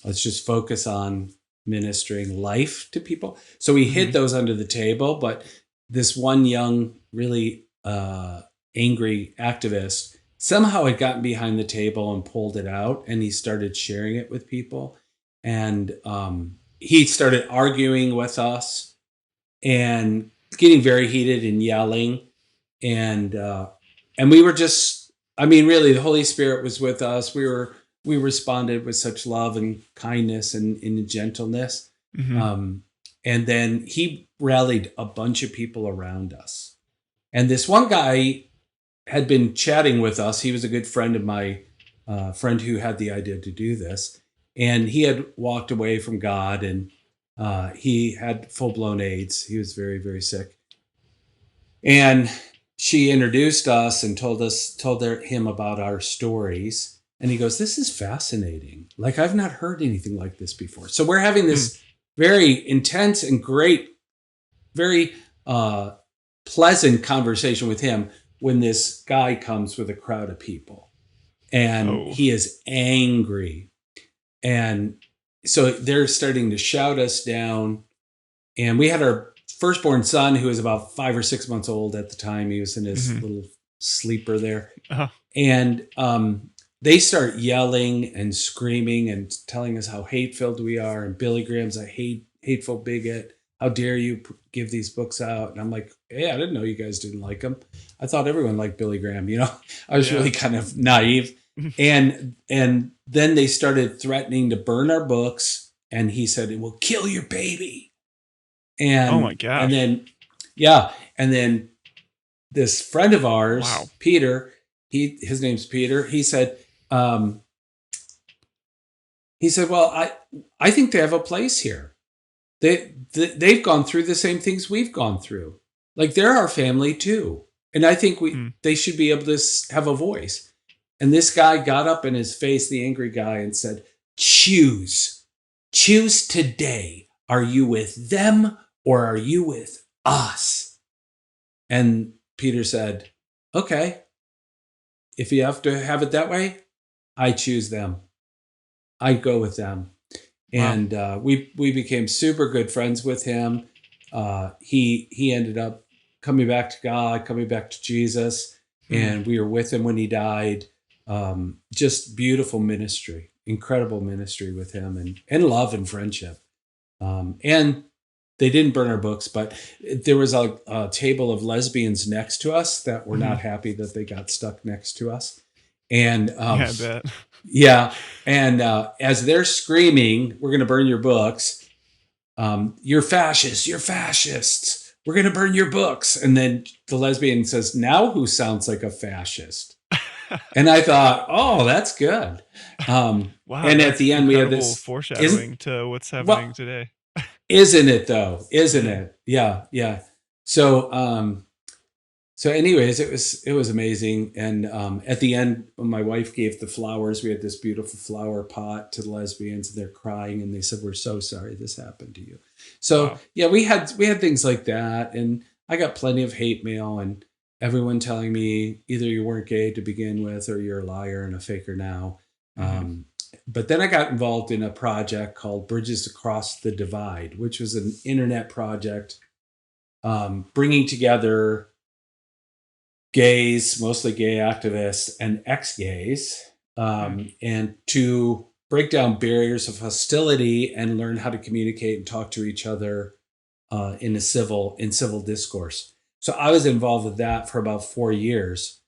Let's just focus on ministering life to people. So we hid Hmm. those under the table. But this one young, really angry activist somehow had gotten behind the table and pulled it out. And he started sharing it with people. And he started arguing with us and getting very heated and yelling. And we were just, I mean, really, the Holy Spirit was with us. We responded with such love and kindness and gentleness. Hmm. And then he rallied a bunch of people around us. And this one guy had been chatting with us. He was a good friend of my friend who had the idea to do this. And he had walked away from God, and he had full-blown AIDS. He was very, very sick. And she introduced us and told him about our stories. And he goes, "This is fascinating. Like, I've not heard anything like this before." So we're having Hmm. this very intense and great, very pleasant conversation with him when this guy comes with a crowd of people. And Oh. he is angry. And so they're starting to shout us down. And we had our firstborn son, who was about 5 or 6 months old at the time. He was in his Hmm. little sleeper there. Uh-huh. And they start yelling and screaming and telling us how hate-filled we are. And Billy Graham's a hateful bigot. How dare you give these books out? And I'm like, hey, I didn't know you guys didn't like them. I thought everyone liked Billy Graham. I was Yeah. really kind of naive. And then they started threatening to burn our books. And he said, "It will kill your baby." Oh my And gosh. then, yeah. And then this friend of Wow. ours, Peter, his name's Peter. Um, he said, "Well, I think they have a place here. They've gone through the same things we've gone through. Like, they're our family too. And I think Hmm. they should be able to have a voice." And this guy got up in his face, the angry guy, and said, choose today. Are you with them or are you with us?" And Peter said, "Okay, if you have to have it that way, I choose them. I go with them." Wow. And we became super good friends with him. He ended up coming back to God, coming back to Jesus, Hmm. and we were with him when he died. Just beautiful ministry, incredible ministry with him, and love and friendship. And they didn't burn our books, but there was a table of lesbians next to us that were Hmm. not happy that they got stuck next to us. And Yeah, I bet. yeah, and as they're screaming, "We're going to burn your books. You're fascists. You're fascists. We're going to burn your books." And then the lesbian says, "Now who sounds like a fascist?" And I thought, oh, that's good. Wow, And at that's the end, we had incredible this, isn't foreshadowing to what's happening well, today. isn't it though? Isn't Hmm. it? Yeah, yeah. So, anyways, it was amazing. And at the end, when my wife gave the flowers, we had this beautiful flower pot to the lesbians, and they're crying, and they said, "We're so sorry this happened to you." So Wow. yeah, we had things like that, and I got plenty of hate mail, and everyone telling me either you weren't gay to begin with, or you're a liar and a faker now. Hmm. Um, but then I got involved in a project called Bridges Across the Divide, which was an internet project, bringing together gays, mostly gay activists, and ex-gays, Hmm. and to break down barriers of hostility and learn how to communicate and talk to each other in civil discourse. So I was involved with that for about 4 years,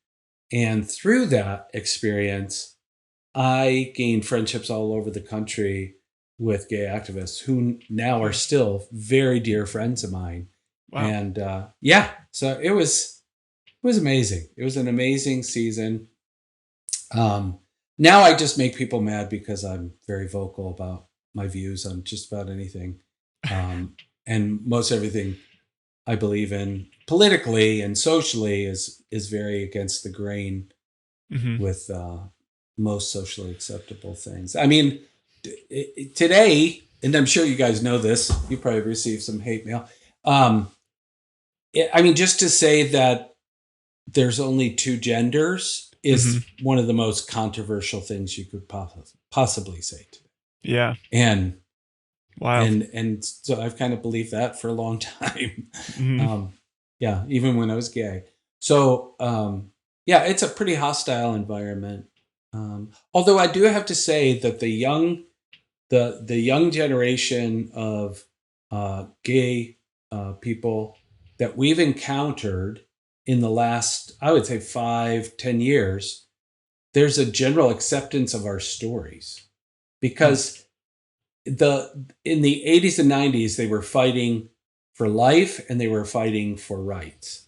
and through that experience, I gained friendships all over the country with gay activists who now are Hmm. still very dear friends of mine. Wow. And yeah, so it was amazing. It was an amazing season. Um, Now I just make people mad because I'm very vocal about my views on just about anything. Um, and most everything I believe in politically and socially is very against the grain Mhm. with most socially acceptable things. I mean, today, and I'm sure you guys know this, you probably received some hate mail. Um, I mean, just to say that there's only two genders Mhm. is one of the most controversial things you could possibly say today. Yeah. And Wild. and so I've kind of believed that for a long time. Mhm. um, yeah, even when I was gay. So yeah, it's a pretty hostile environment. Although I do have to say that the young generation of gay people that we've encountered in the last, I would say 5-10 years, there's a general acceptance of our stories Mm. because in the 80s and 90s they were fighting for life and they were fighting for rights.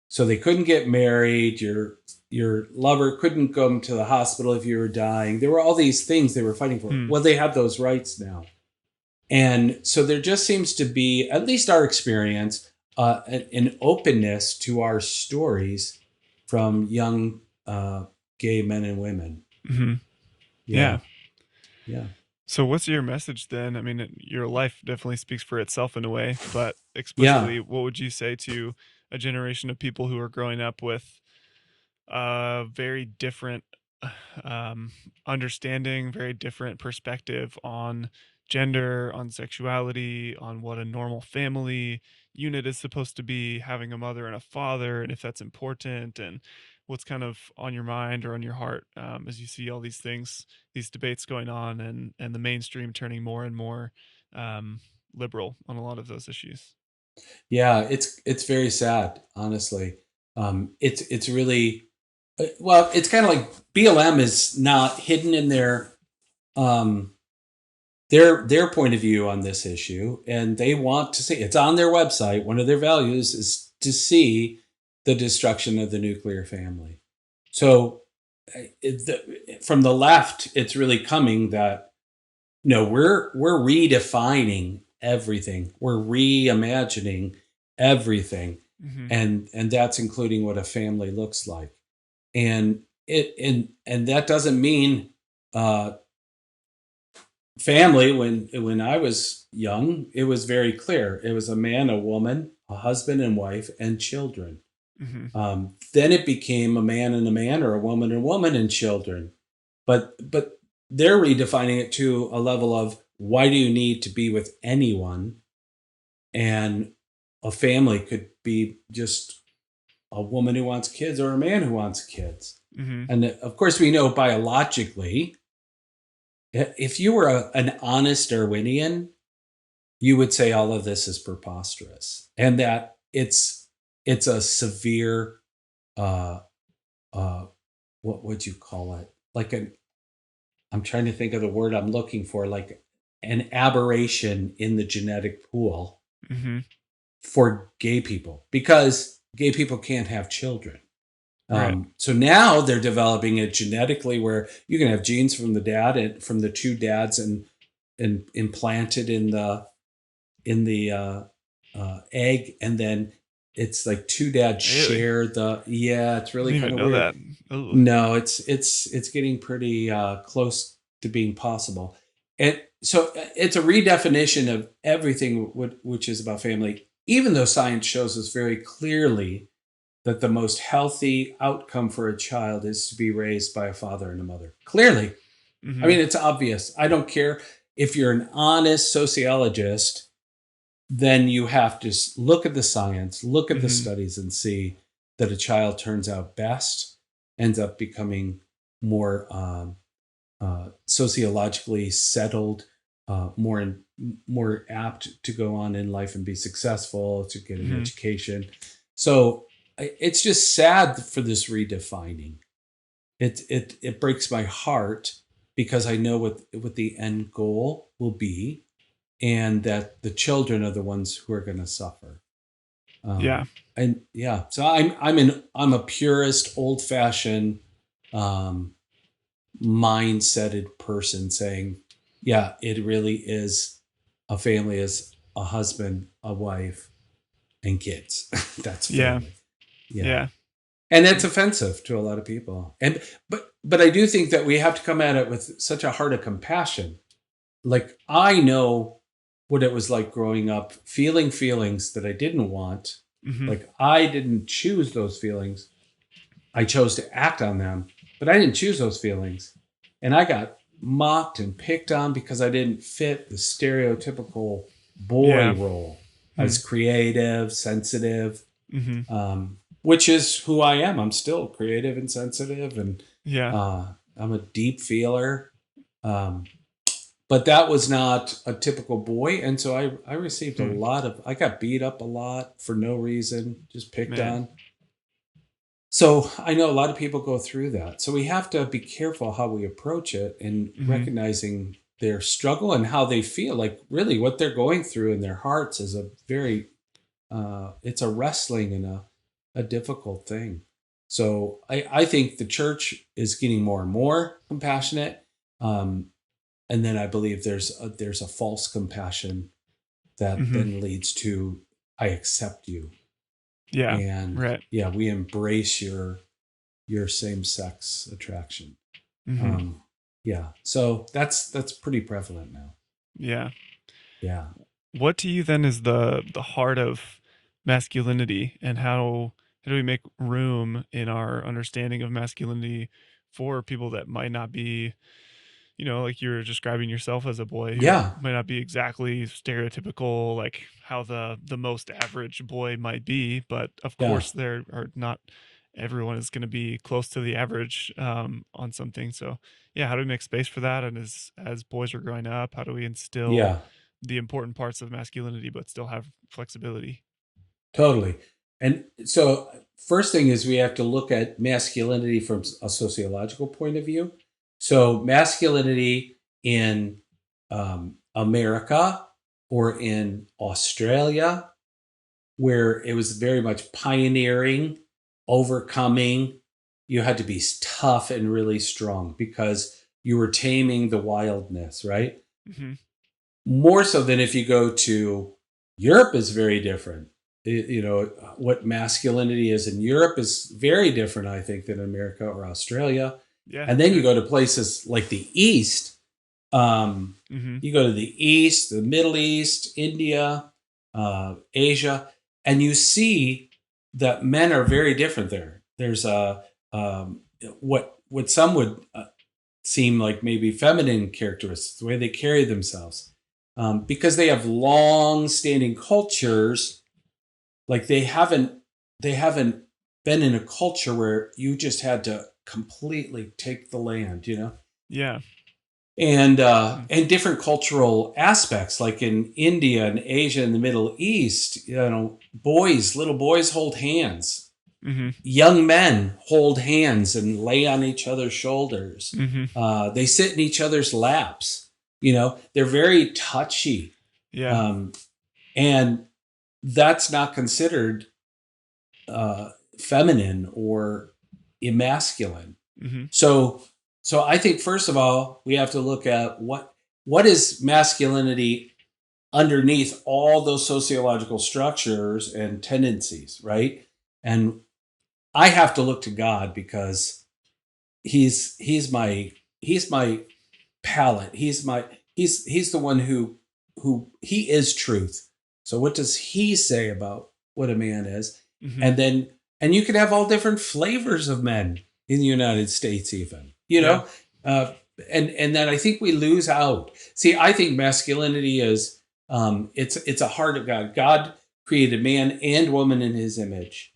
So they couldn't get married. Your lover couldn't come to the hospital if you were dying. There were all these things they were fighting for. Mm. Well, they have those rights now. And so there just seems to be, at least our experience, an openness to our stories from young gay men and women. Mhm. Yeah, Yeah. yeah, So what's your message then? I mean, your life definitely speaks for itself in a way, but yeah. explicitly, what would you say to a generation of people who are growing up with very different um, understanding, very different perspective on gender, on sexuality, on what a normal family unit is supposed to be, having a mother and a father, and if that's important, and what's kind of on your mind or on your heart as you see all these things, these debates going on, and the mainstream turning more and more um, liberal on a lot of those issues. Yeah, it's very sad, honestly. It's really well. It's kind of like BLM is not hidden in um, their point of view on this issue, and they want to see it's on their website. One of their values is to see the destruction of the nuclear family. So, from the left, it's really coming that no, we're redefining everything. We're reimagining everything, Hmm. and that's including what a family looks like. And and that doesn't mean uh, family. When I was young, it was very clear. It was a man, a woman, a husband and wife, and children. Hmm. Then it became a man and a man, or a woman and woman and children. But they're redefining it to a level of why do you need to be with anyone? And a family could be just a woman who wants kids or a man who wants kids. Hmm. And of course, we know biologically, if you were an honest Darwinian, you would say all of this is preposterous and that it's a severe uh, uh, what would you call it? Like an I'm trying to think of the word I'm looking for, like an aberration in the genetic pool Hmm. for gay people because gay people can't have children. Right. So now they're developing it genetically where you can have genes from the dad and from the two dads and implanted in the egg, and then it's like two dads Really? share the. Yeah, it's really Didn't kind even of know weird. that. Oh. No, it's getting pretty close to being possible, and so it's a redefinition of everything which is about family. Even though science shows us very clearly that the most healthy outcome for a child is to be raised by a father and a mother. Clearly, I Hmm. mean it's obvious. I don't care if you're an honest sociologist, then you have to look at the science, look at the Hmm. studies, and see that a child turns out best, ends up becoming more sociologically settled, more apt to go on in life and be successful, to get an Hmm. education. So it's just sad for this redefining. It breaks my heart because I know what the end goal will be, and that the children are the ones who are going to suffer. Yeah. And yeah, so I'm a purist, old fashioned, um, mindseted person saying, yeah, it really is a family is a husband, a wife, and kids. That's Yeah. family. Yeah. Yeah. And that's offensive to a lot of people. And but I do think that we have to come at it with such a heart of compassion. Like, I know what it was like growing up, feeling feelings that I didn't want. Mm-hmm. Like, I didn't choose those feelings. I chose to act on them, but I didn't choose those feelings. And I got mocked and picked on because I didn't fit the stereotypical boy Yeah. role. I Hmm. was creative, sensitive, Mm-hmm. which is who I am. I'm still creative and sensitive, and Yeah. I'm a deep feeler. Um, but that was not a typical boy. And so I received a Hmm. lot of, I got beat up a lot for no reason, just picked Man. on. So I know a lot of people go through that. So we have to be careful how we approach it and Mm-hmm. recognizing their struggle and how they feel. Like, really what they're going through in their hearts is a very, it's a wrestling and a difficult thing. So I think the church is getting more and more compassionate. Um, and then I believe there's a false compassion that Mm-hmm. then leads to, I accept you. Yeah. And Right. yeah, we embrace your same sex attraction. Mm-hmm. Um, yeah, so that's pretty prevalent now. Yeah. Yeah, What to you then is the heart of masculinity, and how do we make room in our understanding of masculinity for people that might not be, like you were describing yourself as a boy who yeah, might not be exactly stereotypical, like how the most average boy might be, but of yeah, course there are not everyone is going to be close to the average on something. So yeah, how do we make space for that? And as boys are growing up, how do we instill yeah, the important parts of masculinity but still have flexibility? totally. And so, first thing is we have to look at masculinity from a sociological point of view. So, masculinity in America or in Australia, where it was very much pioneering, overcoming. You had to be tough and really strong because you were taming the wildness, right? Hmm. More so than if you go to Europe is very different. What masculinity is in Europe is very different, I think, than America or Australia. Yeah. And then you Yeah. go to places like the East. Hmm. You go to the East, the Middle East, India, Asia, and you see that men are very different there. There's a what some would seem like maybe feminine characteristics, the way they carry themselves, because they have long-standing cultures. Like, they haven't been in a culture where you just had to completely take the land. Yeah. and Mm-hmm. and different cultural aspects, like in India and Asia and the Middle East. Little boys hold hands, Mm-hmm. young men hold hands and lay on each other's shoulders. Mm-hmm. They sit in each other's laps. They're very touchy, Yeah. um, and that's not considered uh, feminine or emasculine. Mm-hmm. So, so I think first of all we have to look at what is masculinity underneath all those sociological structures and tendencies, right? And I have to look to God because he's my palette. He's the one who he is truth. So what does he say about what a man is? Mm-hmm. And you could have all different flavors of men in the United States, even, Yeah. uh, and then I think we lose out. See, I think masculinity is, it's a heart of God. God created man and woman in his image.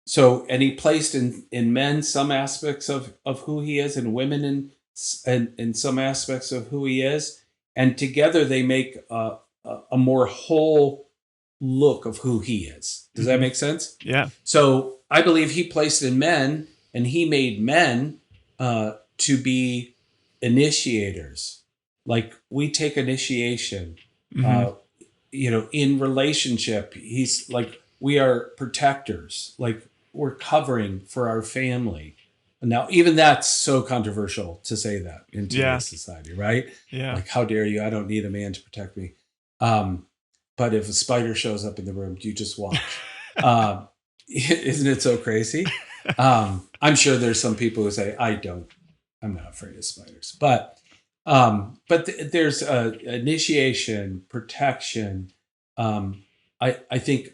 So, and he placed in men some aspects of who he is, and women in some aspects of who he is, and together they make a more whole look of who he is. Does that Mm-hmm. make sense? Yeah. So I believe he placed in men, and he made men to be initiators. Like, we take initiation. Mm-hmm. Uh, in relationship, he's like, we are protectors. Like, we're covering for our family. Now, even that's so controversial to say that in Yeah. today's society, right? Yeah. Like, how dare you? I don't need a man to protect me. Um, but if a spider shows up in the room, you just watch. Um, isn't it so crazy? I'm sure there's some people who say, I'm not afraid of spiders, but there's initiation, protection. I think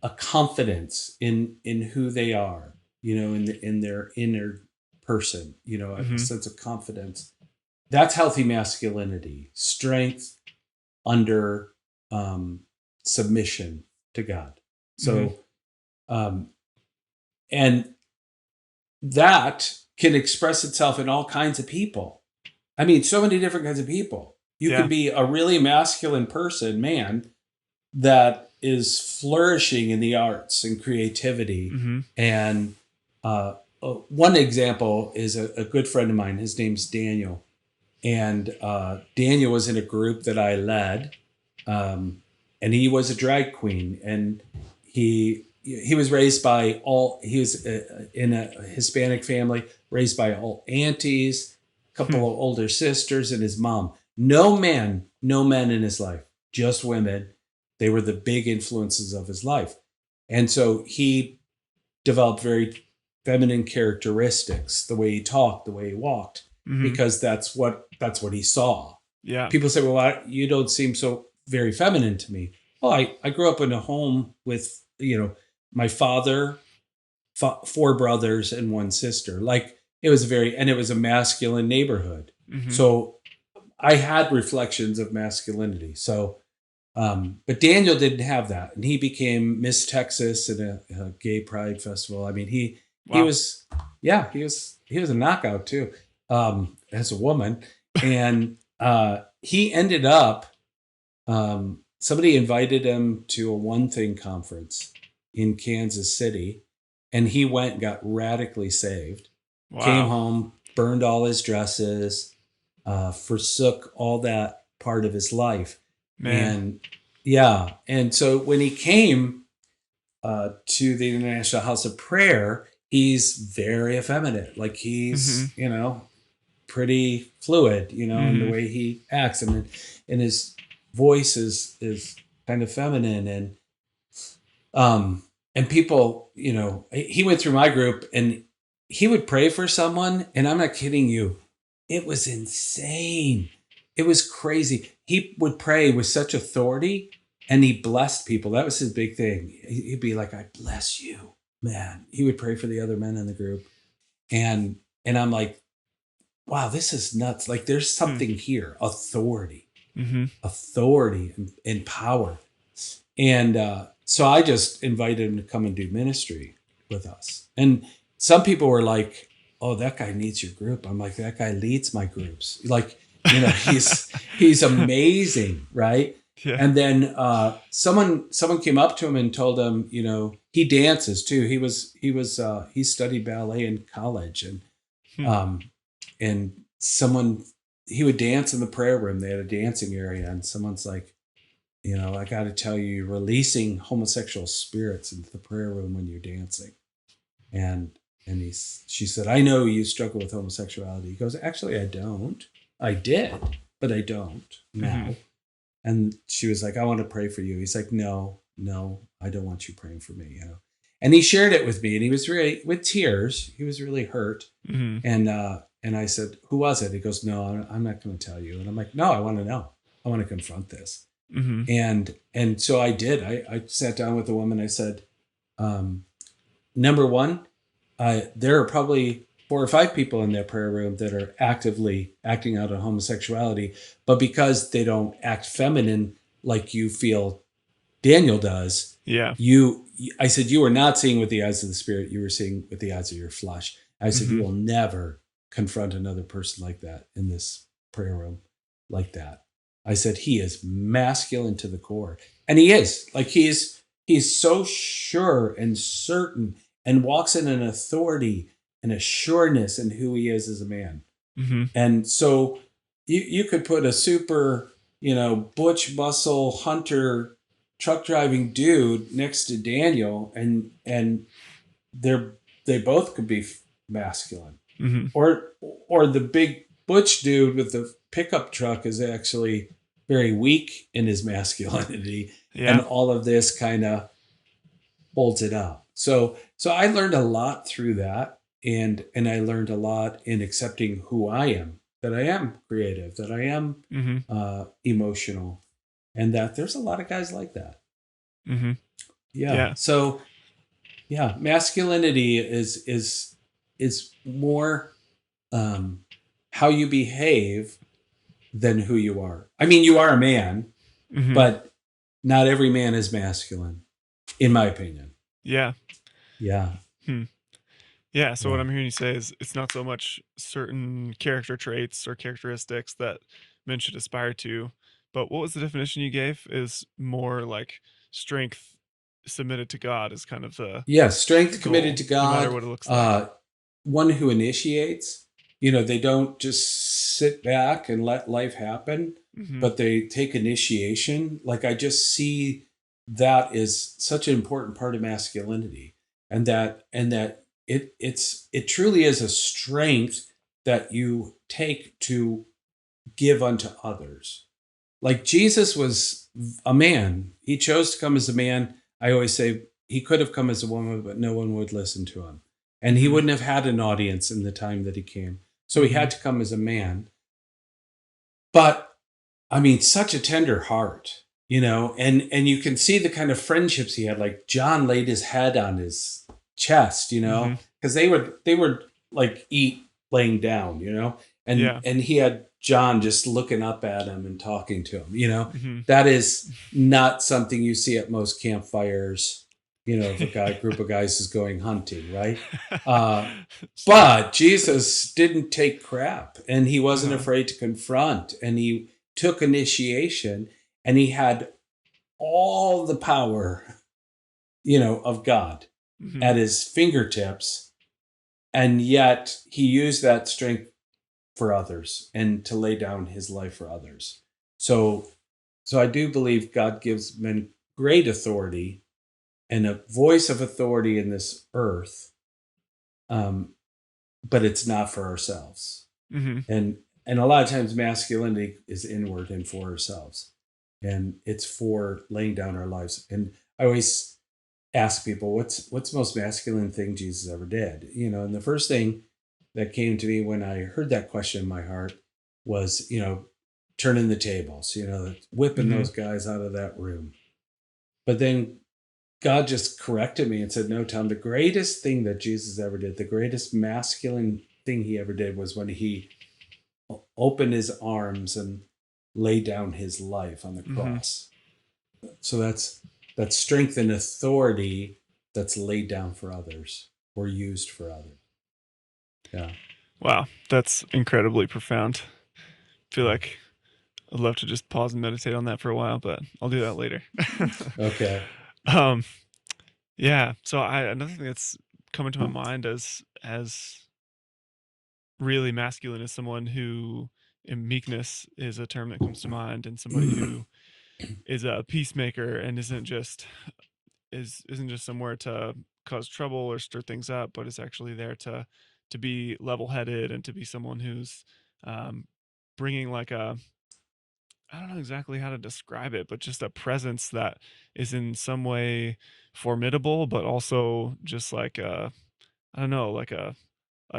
a confidence in who they are, in their inner person, a Mhm. sense of confidence. That's healthy masculinity, strength under um, submission to God. Mhm. So, um, and that can express itself in all kinds of people. I mean, so many different kinds of people. You Yeah. could be a really masculine person, man, that is flourishing in the arts and creativity. Mhm. And one example is a good friend of mine. His name's Daniel. And Daniel was in a group that I led. And he was a drag queen. And he was raised by he was in a Hispanic family, raised by all aunties, a Hmm. couple of older sisters, and his mom. No men in his life, just women. They were the big influences of his life. And so he developed very feminine characteristics, the way he talked, the way he walked, Mhm. because that's what he saw. Yeah. People say, "Well, you don't seem so very feminine to me." Well, I grew up in a home with my father, four brothers, and one sister. Like it was a masculine neighborhood. Mhm. So I had reflections of masculinity. So but Daniel didn't have that, and he became Miss Texas in a gay pride festival. I mean, he Wow. was, yeah, he was a knockout too, as a woman, and he ended up. Somebody invited him to a One Thing conference in Kansas City, and he went and got radically saved. Came Wow. home, burned all his dresses, forsook all that part of his life. Man. And yeah, and so when he came to the International House of Prayer, he's very effeminate. Like Mhm. he's, pretty fluid, in the Mhm. way he acts, and his voice is kind of feminine, um and people, he went through my group, and he would pray for someone, and I'm not kidding you, it was insane. It was crazy. He would pray with such authority, and he blessed people. That was his big thing. He'd be like, "I bless you, man." He would pray for the other men in the group, and I'm like, wow, this is nuts. Like there's Hmm. something here. Mhm. Authority and power. And so I just invited him to come and do ministry with us. And some people were like, "Oh, that guy needs your group." I'm like, "That guy leads my groups." Like, he's amazing, right? Yeah. And then someone came up to him and told him, he dances too. He studied ballet in college, Hmm. um, and someone he would dance in the prayer room. They had a dancing area, and someone's like, I got to tell you, you're releasing homosexual spirits into the prayer room when you're dancing. And she said, "I know you struggle with homosexuality." He goes, "Actually, I don't. I did, but I don't Mhm. now." And she was like, "I want to pray for you." He's like, "No, no, I don't want you praying for me." And he shared it with me, and he was really, with tears. He was really hurt. Mhm. And I said, "Who was it?" He goes, "No, I'm not going to tell you." And I'm like, "No, I want to know. I want to confront this." Mhm. And so I did. I sat down with the woman. I said, um, "Number one, there are probably 4 or 5 people in that prayer room that are actively acting out on homosexuality, but because they don't act feminine like you feel Daniel does, Yeah. I said, you are not seeing with the eyes of the spirit. You were seeing with the eyes of your flesh." I said, "You Mhm. will never confront another person like that in this prayer room like that." I said, "He is masculine to the core." And he is. Like he's so sure and certain, and walks in an authority and a sureness in who he is as a man. Mhm. And so you could put a super, butch muscle hunter truck driving dude next to Daniel, and they're they both could be masculine. Mhm. Or the big butch dude with the pickup truck is actually very weak in his masculinity, and Yeah. all of this kind of holds it up. So I learned a lot through that, and I learned a lot in accepting who I am, that I am creative, that I am Mhm. emotional, and that there's a lot of guys like that. Mhm. Yeah. Yeah. So yeah, masculinity is more um, how you behave than who you are. I mean, you are a man, Mhm. but not every man is masculine, in my opinion. Yeah. Yeah, Hmm. Yeah, so what yeah. I'm hearing you say is it's not so much certain character traits or characteristics that men should aspire to, but what was the definition you gave? Is more like strength submitted to God is kind of Yeah, the strength committed goal, to no matter God, what it looks like. one who initiates. They don't just sit back and let life happen, Mhm. but they take initiation. Like, I just see that is such an important part of masculinity, and that it truly is a strength that you take to give unto others. Like, Jesus was a man. He chose to come as a man. I always say he could have come as a woman, but no one would listen to him. And he Mhm. wouldn't have had an audience in the time that he came. So he had Mhm. to come as a man. But I mean, such a tender heart, and you can see the kind of friendships he had. Like, John laid his head on his chest, Mhm. because they were like eat laying down, and Yeah. and he had John just looking up at him and talking to him. Mhm. That is not something you see at most campfires. If a group of guys is going hunting, right? Uh, It's true. but Jesus didn't take crap, and he wasn't Uh-huh. afraid to confront, and he took initiation, and he had all the power, of God Mhm. at his fingertips. And yet he used that strength for others and to lay down his life for others. So, I do believe God gives men great authority and a voice of authority in this earth, um, but it's not for ourselves. Mhm. And a lot of times masculinity is inward and for ourselves, and it's for laying down our lives. And I always ask people, what's the most masculine thing Jesus ever did? And the first thing that came to me when I heard that question in my heart was, turning the tables, whipping Mhm. those guys out of that room. But then God just corrected me and said, no, Tom, the greatest thing that Jesus ever did, the greatest masculine thing he ever did, was when he opened his arms and laid down his life on the Mhm. cross. So that's strength and authority that's laid down for others or used for others. Yeah. Wow, that's incredibly profound. Feel Yeah. like I'd love to just pause and meditate on that for a while, but I'll do that later. Okay. um, yeah. So another thing that's coming to my mind as really masculine is someone who, and meekness is a term that comes to mind, and somebody who is a peacemaker and isn't just somewhere to cause trouble or stir things up, but is actually there to be level headed and to be someone who's um, bringing like a, I don't know exactly how to describe it, but just a presence that is in some way formidable, but also just like I don't know, like a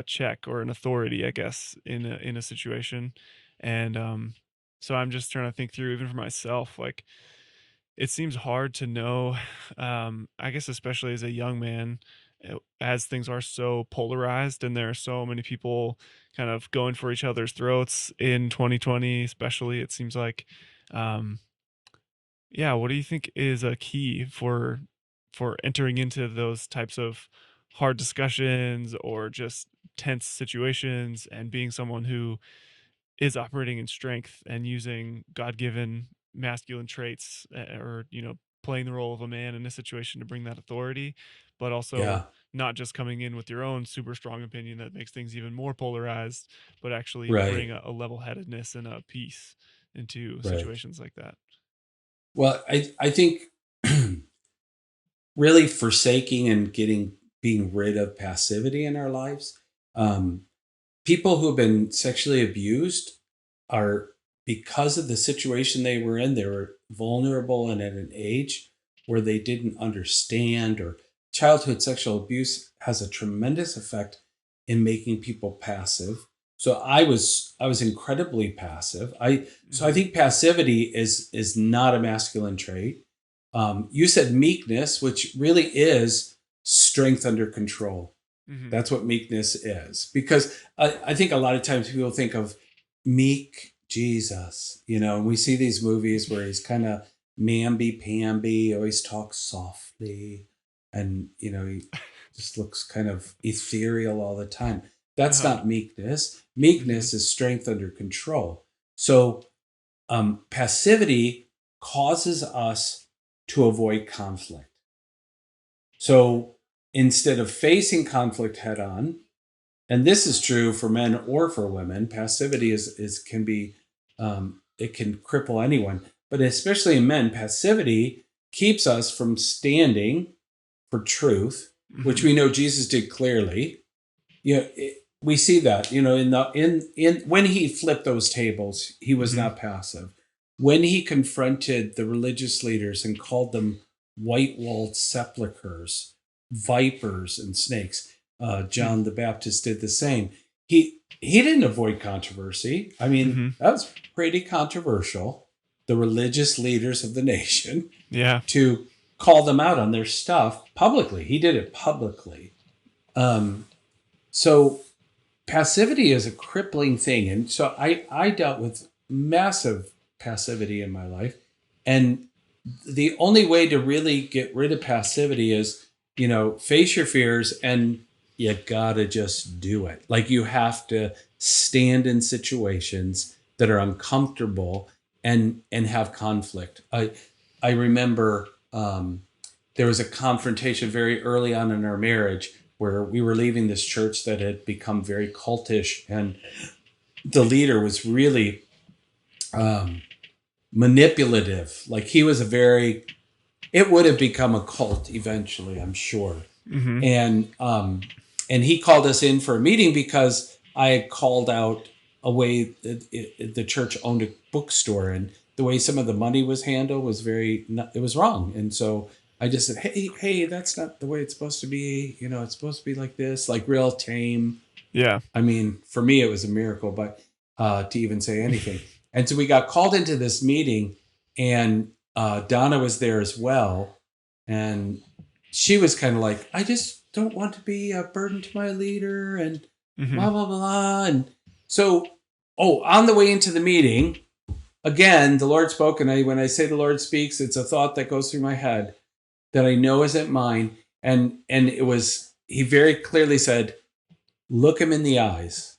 check or an authority, I guess, in a situation. And so I'm just trying to think through, even for myself, like it seems hard to know, I guess especially as a young man, as things are so polarized and there are so many people kind of going for each other's throats in 2020, especially, it seems like, um, yeah, what do you think is a key for entering into those types of hard discussions or just tense situations and being someone who is operating in strength and using God-given masculine traits, or playing the role of a man in a situation to bring that authority, but also Yeah. not just coming in with your own super strong opinion that makes things even more polarized, but actually bring Right. a level-headedness and a peace into Right. situations like that. Well, I think really forsaking and being rid of passivity in our lives. People who have been sexually abused are because of the situation they were in, they were vulnerable and at an age where they didn't understand, or childhood sexual abuse has a tremendous effect in making people passive. So I was incredibly passive. I Mhm. think passivity is not a masculine trait. You said meekness, which really is strength under control. Mhm. That's what meekness is. Because I think a lot of times people think of meek Jesus, and we see these movies where he's kind of mamby pamby, always talks softly, and, he just looks kind of ethereal all the time. That's Uh-huh. not meekness. Mhm. Meekness is strength under control. So passivity causes us to avoid conflict. So instead of facing conflict head on, and this is true for men or for women, passivity is can be it can cripple anyone, but especially in men, passivity keeps us from standing for truth, which Mhm. we know Jesus did clearly. We see that, in when he flipped those tables, he was Mhm. not passive. When he confronted the religious leaders and called them white walled sepulchres, vipers and snakes, Hmm. John the Baptist did the same. He didn't avoid controversy. I mean, Mhm. that was pretty controversial. The religious leaders of the nation, Yeah. to call them out on their stuff publicly. He did it publicly. So passivity is a crippling thing. And so I dealt with massive passivity in my life. And the only way to really get rid of passivity is, face your fears, and you gotta just do it. Like, you have to stand in situations that are uncomfortable and have conflict. I remember there was a confrontation very early on in our marriage where we were leaving this church that had become very cultish, and the leader was really um, manipulative. Like, he was a very, it would have become a cult eventually, I'm sure. Mhm. And he called us in for a meeting because I had called out a way that the church owned a bookstore, and the way some of the money was handled was it was wrong. And so I just said, hey, that's not the way it's supposed to be. It's supposed to be like this, like real tame. Yeah. I mean, for me, it was a miracle, but to even say anything. And so we got called into this meeting, and Donna was there as well. And she was kind of like, I just don't want to be a burden to my leader, and Mhm. blah, blah, blah. And so, on the way into the meeting, again, the Lord spoke. And when I say the Lord speaks, it's a thought that goes through my head that I know isn't mine. And he very clearly said, look him in the eyes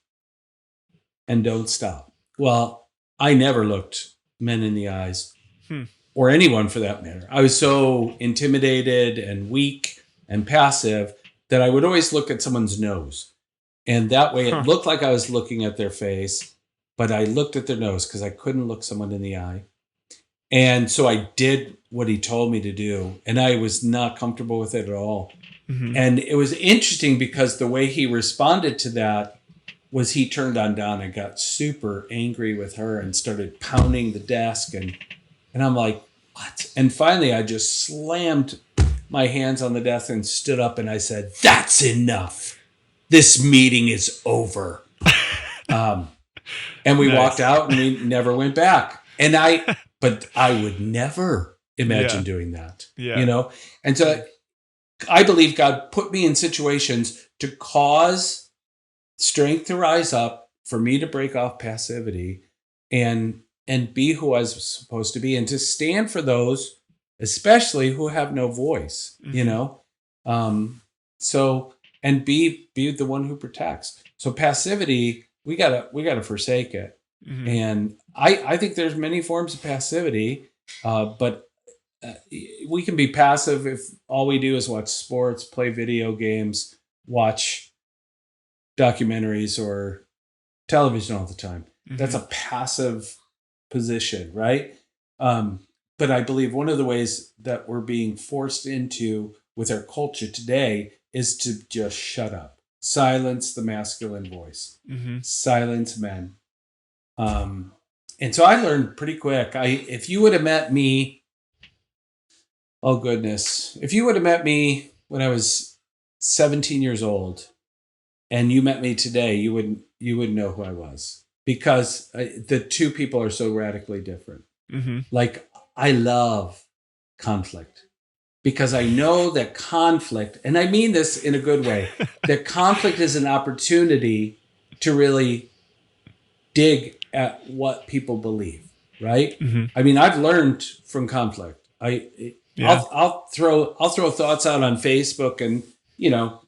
and don't stop. Well, I never looked men in the eyes, Hmm. or anyone for that matter. I was so intimidated and weak and passive that I would always look at someone's nose. And that way it Huh. looked like I was looking at their face, but I looked at their nose because I couldn't look someone in the eye. And so I did what he told me to do. And I was not comfortable with it at all. Mhm. And it was interesting because the way he responded to that was he turned on Donna and got super angry with her and started pounding the desk. And I'm like, what? And finally, I just slammed my hands on the desk and stood up, and I said, that's enough. This meeting is over. Um, and we walked Nice. out, and we never went back. But I would never imagine Yeah. doing that, Yeah. And so Mhm. I believe God put me in situations to cause strength to rise up, for me to break off passivity, and be who I was supposed to be, and to stand for those, especially who have no voice. Mhm. Um, so, and be the one who protects. So passivity, we gotta forsake it. Mhm. And I think there's many forms of passivity, but uh, we can be passive if all we do is watch sports, play video games, watch documentaries or television all the time. That's Mhm. a passive position, right? Um, but I believe one of the ways that we're being forced into with our culture today is to just shut up, silence the masculine voice, Mhm. silence men. Um, And so I learned pretty quick. If you would have met me, oh goodness, if you would have met me when I was 17 years old, and you met me today, you would know who I was, because the two people are so radically different. Mm-hmm. Like, I love conflict because I know that conflict, and I mean this in a good way, that conflict is an opportunity to really dig at what people believe, right? Mm-hmm. I mean, I've learned from conflict. Yeah. I'll throw thoughts out on Facebook, and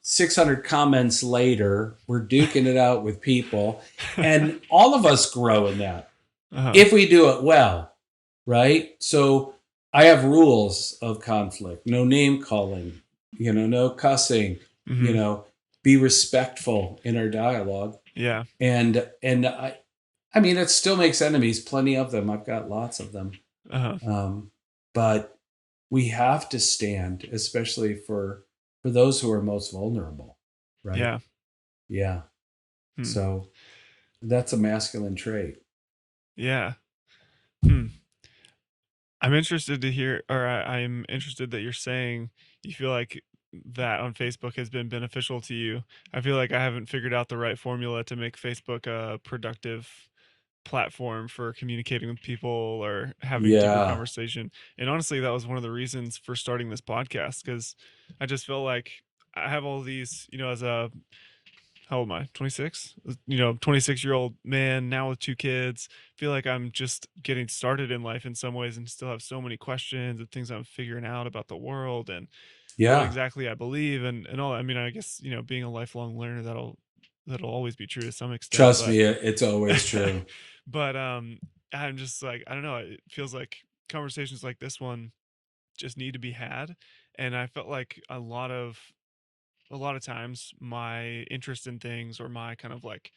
600 comments later, we're duking it out with people, and all of us grow in that Uh-huh. if we do it well, right? So I have rules of conflict: no name calling, no cussing, you Mm-hmm. know, be respectful in our dialogue, Yeah. and I mean, it still makes enemies, plenty of them. I've got lots of them. Uh-huh. But we have to stand, especially for those who are most vulnerable, right? Yeah. Yeah. Hmm. So that's a masculine trait. Yeah. Hmm. I'm interested to hear, or I'm interested that you're saying you feel like that on Facebook has been beneficial to you. I feel like I haven't figured out the right formula to make Facebook a productive platform for communicating with people or having deeper Yeah. conversation. And honestly, that was one of the reasons for starting this podcast, because I just feel like I have all these, as a how old am I? 26? 26-year-old man now with two kids. Feel like I'm just getting started in life in some ways and still have so many questions and things I'm figuring out about the world and what Yeah. exactly I believe and all. I mean, I guess, being a lifelong learner, that'll always be true to some extent, Trust but me, it's always true. but I'm just like, I don't know, it feels like conversations like this one just need to be had. And I felt like a lot of times my interest in things or my kind of like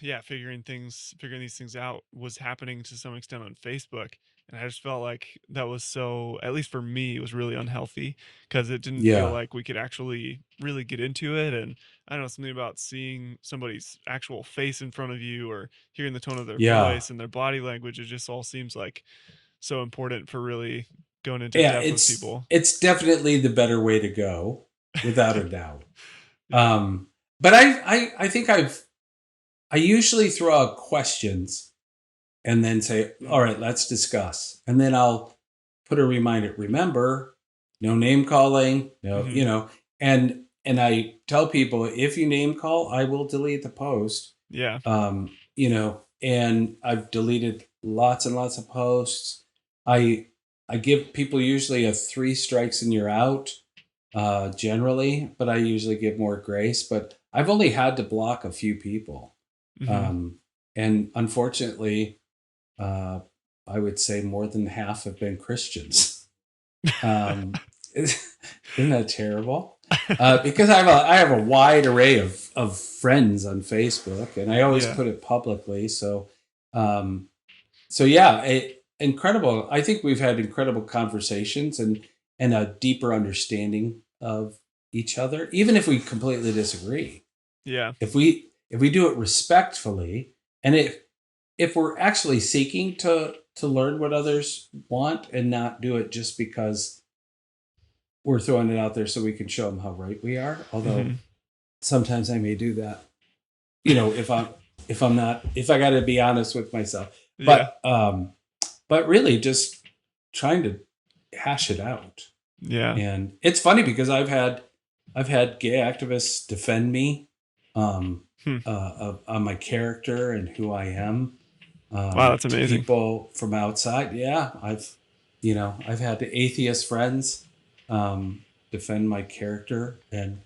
yeah, figuring these things out was happening to some extent on Facebook. And I just felt like that was, so at least for me, it was really unhealthy because it didn't feel Yeah. like we could actually really get into it. And I don't know, something about seeing somebody's actual face in front of you or hearing the tone of their Yeah. voice and their body language, it just all seems like so important for really going into Yeah. depth with It's people. it's definitely the better way to go, without a doubt. Yeah. Um, but I think I usually throw out questions and then say, Mm. all right, let's discuss. And then I'll put a reminder, remember, no name calling, no, Hmm. and I tell people, if you name call, I will delete the post. Yeah. And I've deleted lots and lots of posts. I I give people usually a three strikes and you're out, generally, but I usually give more grace. But I've only had to block a few people. Hmm. Um, and unfortunately, uh, I would say more than half have been Christians. Um, isn't that terrible? Because I have a wide array of friends on Facebook, and I always Yeah. put it publicly. Um, so yeah, incredible. I think we've had incredible conversations and a deeper understanding of each other, even if we completely disagree. Yeah. If we do it respectfully, and if we're actually seeking to learn what others want and not do it just because we're throwing it out there so we can show them how right we are. Although Hmm. sometimes I may do that, if I got to be honest with myself. Yeah. But really just trying to hash it out. Yeah. And it's funny because I've had gay activists defend me, Hmm. on my character and who I am, Wow, that's to amazing. people from outside. Yeah, I've had atheist friends, defend my character, and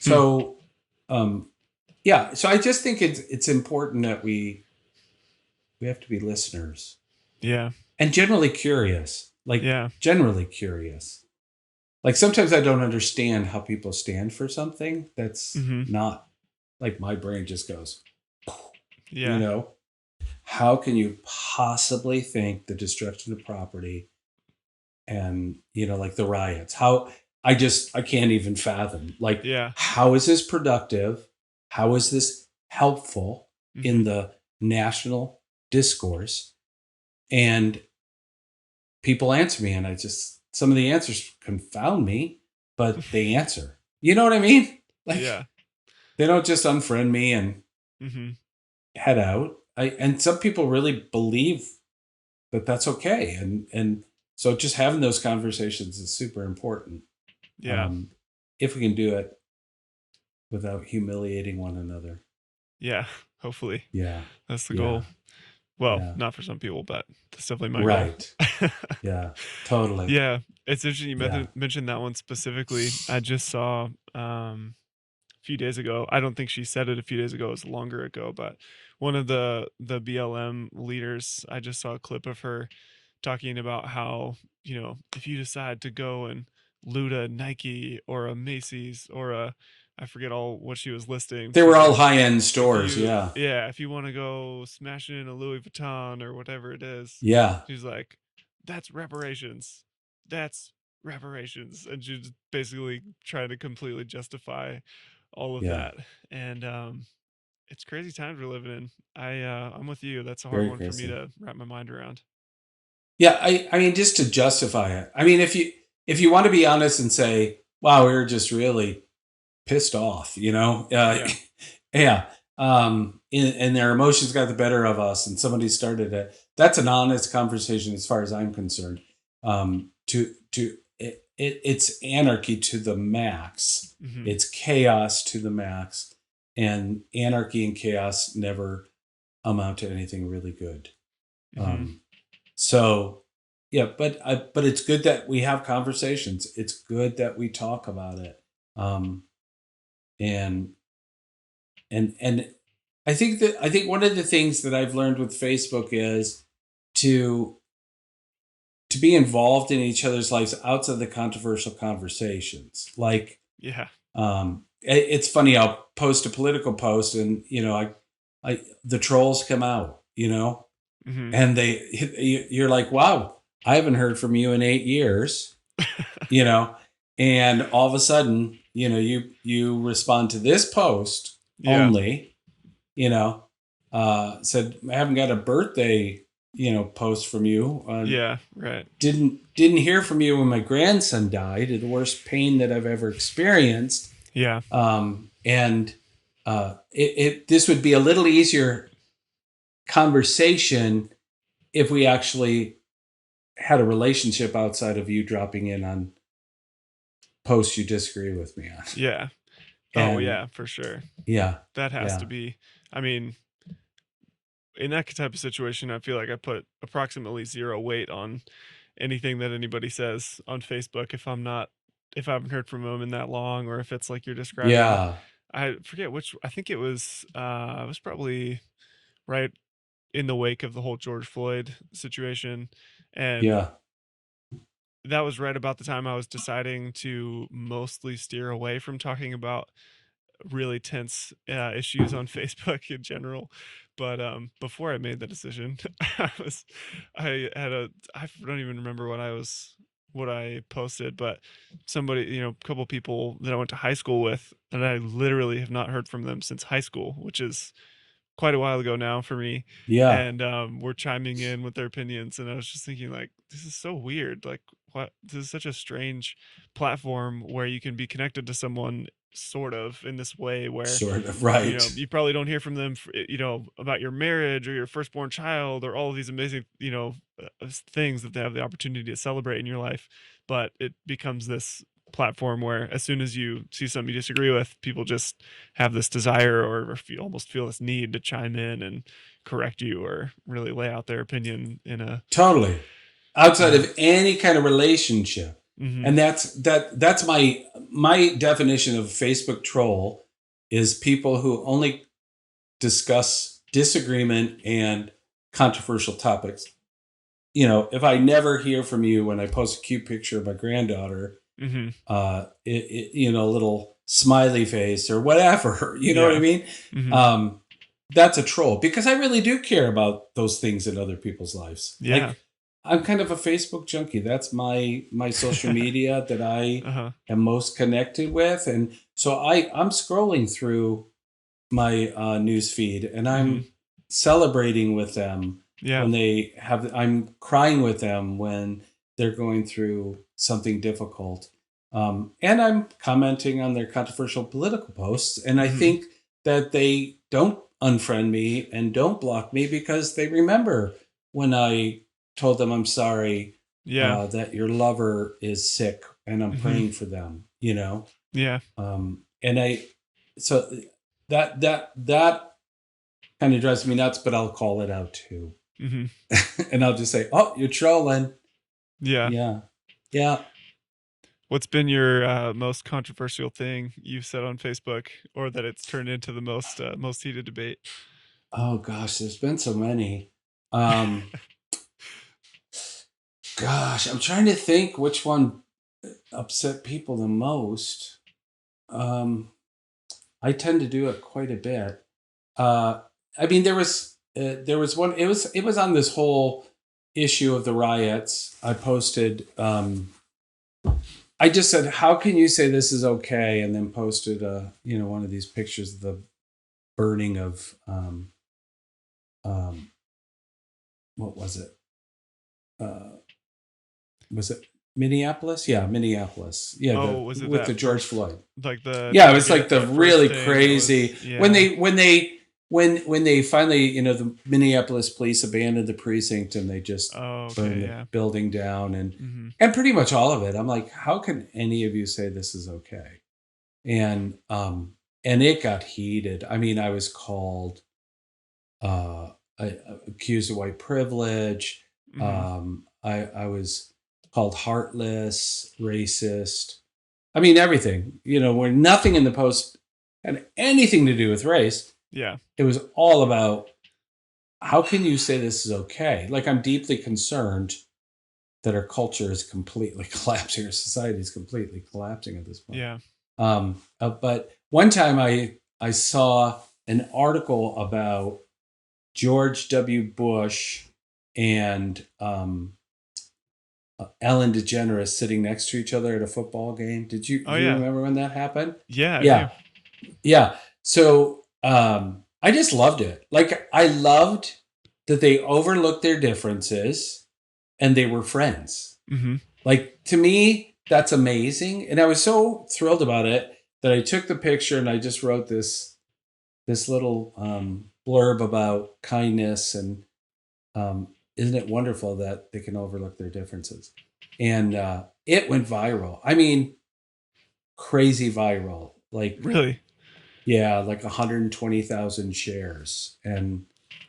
Hmm. so yeah. So I just think it's important that we have to be listeners Yeah. and generally curious, like Yeah. generally curious. Like, sometimes I don't understand how people stand for something that's Hmm. not, like, my brain just goes, you Yeah. know, how can you possibly think the destruction of property and, like the riots? I can't even fathom. Like, Yeah. how is this productive? How is this helpful Hmm. in the national discourse, and people answer me, and some of the answers confound me, but they answer. You know what I mean? Like, Yeah. they don't just unfriend me and Mhm. head out. And some people really believe that that's okay, and so just having those conversations is super important. Yeah. Um, if we can do it without humiliating one another. Yeah. Hopefully. Yeah, That's the yeah, goal. Well, yeah. not for some people, but that's definitely my goal. Right. Yeah, totally. Yeah, it's interesting you Yeah. mentioned that one specifically. I just saw a few days ago. I don't think she said it a few days ago. It was longer ago, but one of the BLM leaders. I just saw a clip of her talking about how, if you decide to go and loot a Nike or a Macy's or I forget all what she was listing. They were She's all like, high-end if stores, you, yeah. yeah, if you want to go smash it in a Louis Vuitton or whatever it is, Yeah, she's like, that's reparations. That's reparations. And she's basically trying to completely justify all of yeah. that. And it's crazy times we're living in. I'm with you. That's a hard Very one for me crazy. to wrap my mind around. Yeah, I mean, just to justify it. I mean, if you want to be honest and say, "Wow, we were just really pissed off," Yeah. yeah, and their emotions got the better of us, and somebody started it. That's an honest conversation, as far as I'm concerned. It's anarchy to the max. Hmm. It's chaos to the max, and anarchy and chaos never amount to anything really good. Hmm. Um, so, yeah, but it's good that we have conversations. It's good that we talk about it. Um, and and I think one of the things that I've learned with Facebook is to to be involved in each other's lives outside the controversial conversations. Like, Yeah. it's funny. I'll post a political post, and I the trolls come out. Hmm. And you're like, wow, I haven't heard from you in 8 years. you know and all of a sudden, you respond to this post Yeah. only. Said, I haven't got a birthday post from you. Yeah. Right. Didn't hear from you when my grandson died, the worst pain that I've ever experienced. Yeah. And this would be a little easier conversation if we actually had a relationship outside of you dropping in on posts you disagree with me on. Yeah. Oh, And yeah, for sure. yeah, That has to yeah, be. I mean, in that type of situation, I feel like I put approximately zero weight on anything that anybody says on Facebook if I haven't heard from them in that long, or if it's like you're describing. yeah, I forget which. I think it was probably right in the wake of the whole George Floyd situation, and yeah, that was right about the time I was deciding to mostly steer away from talking about really tense issues on Facebook in general. But before I made the decision, I don't even remember what I posted, but somebody, a couple people that I went to high school with, and I literally have not heard from them since high school, which is quite a while ago now for me. yeah, And were chiming in with their opinions, and I was just thinking, like, this is so weird. Like, what? This is such a strange platform where you can be connected to someone sort of in this way where sort of, right. you probably don't hear from them about your marriage or your firstborn child or all of these amazing things that they have the opportunity to celebrate in your life, but it becomes this platform where as soon as you see something you disagree with, people just have this desire or almost feel this need to chime in and correct you or really lay out their opinion in a Totally. Outside yeah. of any kind of relationship. Hmm. And that's my definition of Facebook troll, is people who only discuss disagreement and controversial topics. If I never hear from you when I post a cute picture of my granddaughter, Hmm. a little smiley face or whatever, you know what I Yeah. mean? Hmm. Um, that's a troll, because I really do care about those things in other people's lives. Yeah. Like, I'm kind of a Facebook junkie. That's my social media that I Uh-huh. am most connected with, and so I'm scrolling through my news feed, and Hmm. celebrating with them Yeah. when I'm crying with them when they're going through something difficult. And I'm commenting on their controversial political posts. And I Mhm. think that they don't unfriend me and don't block me because they remember when I told them I'm sorry Yeah. that your lover is sick and I'm Mhm. praying for them, you know? Yeah. And so that kind of drives me nuts, but I'll call it out too. Mhm. And I'll just say, "Oh, you're trolling." Yeah. Yeah. Yeah. What's been your most controversial thing you've said on Facebook, or that it's turned into the most heated debate? Oh gosh, there's been so many. Um Gosh, I'm trying to think which one upset people the most. Um I tend to do it quite a bit. Uh I mean there was one, it was on this whole issue of the riots. I posted I just said, "How can you say this is okay?" And then posted, one of these pictures of the burning of, um, what uh, was it Minneapolis? Yeah, Minneapolis. Yeah, Oh, was it with the that George Floyd. like the Yeah, it was like get the the first really thing that was crazy when yeah. they finally, the Minneapolis police abandoned the precinct and they just Oh, burned okay, the yeah. building down, Mhm. and pretty much all of it. I'm like, how can any of you say this is okay? And it got heated. I mean, I was called uh, accused of white privilege. Mhm. I was called heartless, racist. I mean, everything. Where nothing in the post had anything to do with race. Yeah. It was all about how can you say this is okay? Like, I'm deeply concerned that our culture is completely collapsing, our society is completely collapsing at this point. Yeah. But one time I saw an article about George W. Bush and Ellen DeGeneres sitting next to each other at a football game. Oh, Do you yeah. remember when that happened? Yeah, I do. Yeah, yeah. So I just loved it. Like, I loved that they overlooked their differences and they were friends. Mhm. Like, to me, that's amazing, and I was so thrilled about it that I took the picture and I just wrote this little blurb about kindness and isn't it wonderful that they can overlook their differences? And it went viral. I mean, crazy viral. Like, Really? yeah, like 120,000 shares, and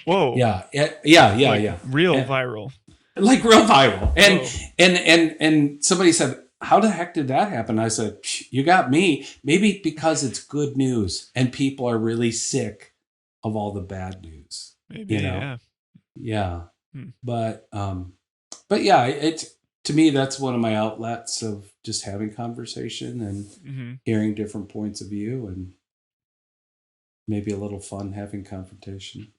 Whoa. yeah, Like yeah. real And, viral. like, real viral. And Whoa. somebody said, "How the heck did that happen?" I said, "You got me. Maybe because it's good news and people are really sick of all the bad news. Maybe, You know? yeah. Yeah. Hmm. But yeah, it's to me that's one of my outlets of just having conversation and Mhm. hearing different points of view, and maybe a little fun having confrontation.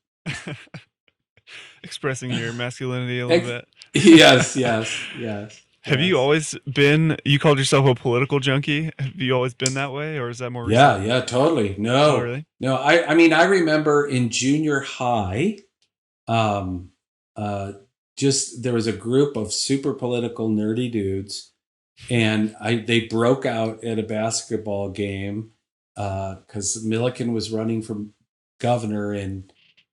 Expressing your masculinity a little Ex- bit. yes, yes, yes, Have you yes. always been you called yourself a political junkie? Have you always been that way, or is that more recent? Yeah, yeah, totally. Oh, No, really? no. I mean, I remember in junior high, um, uh, just there was a group of super political nerdy dudes, and they broke out at a basketball game because Milliken was running for governor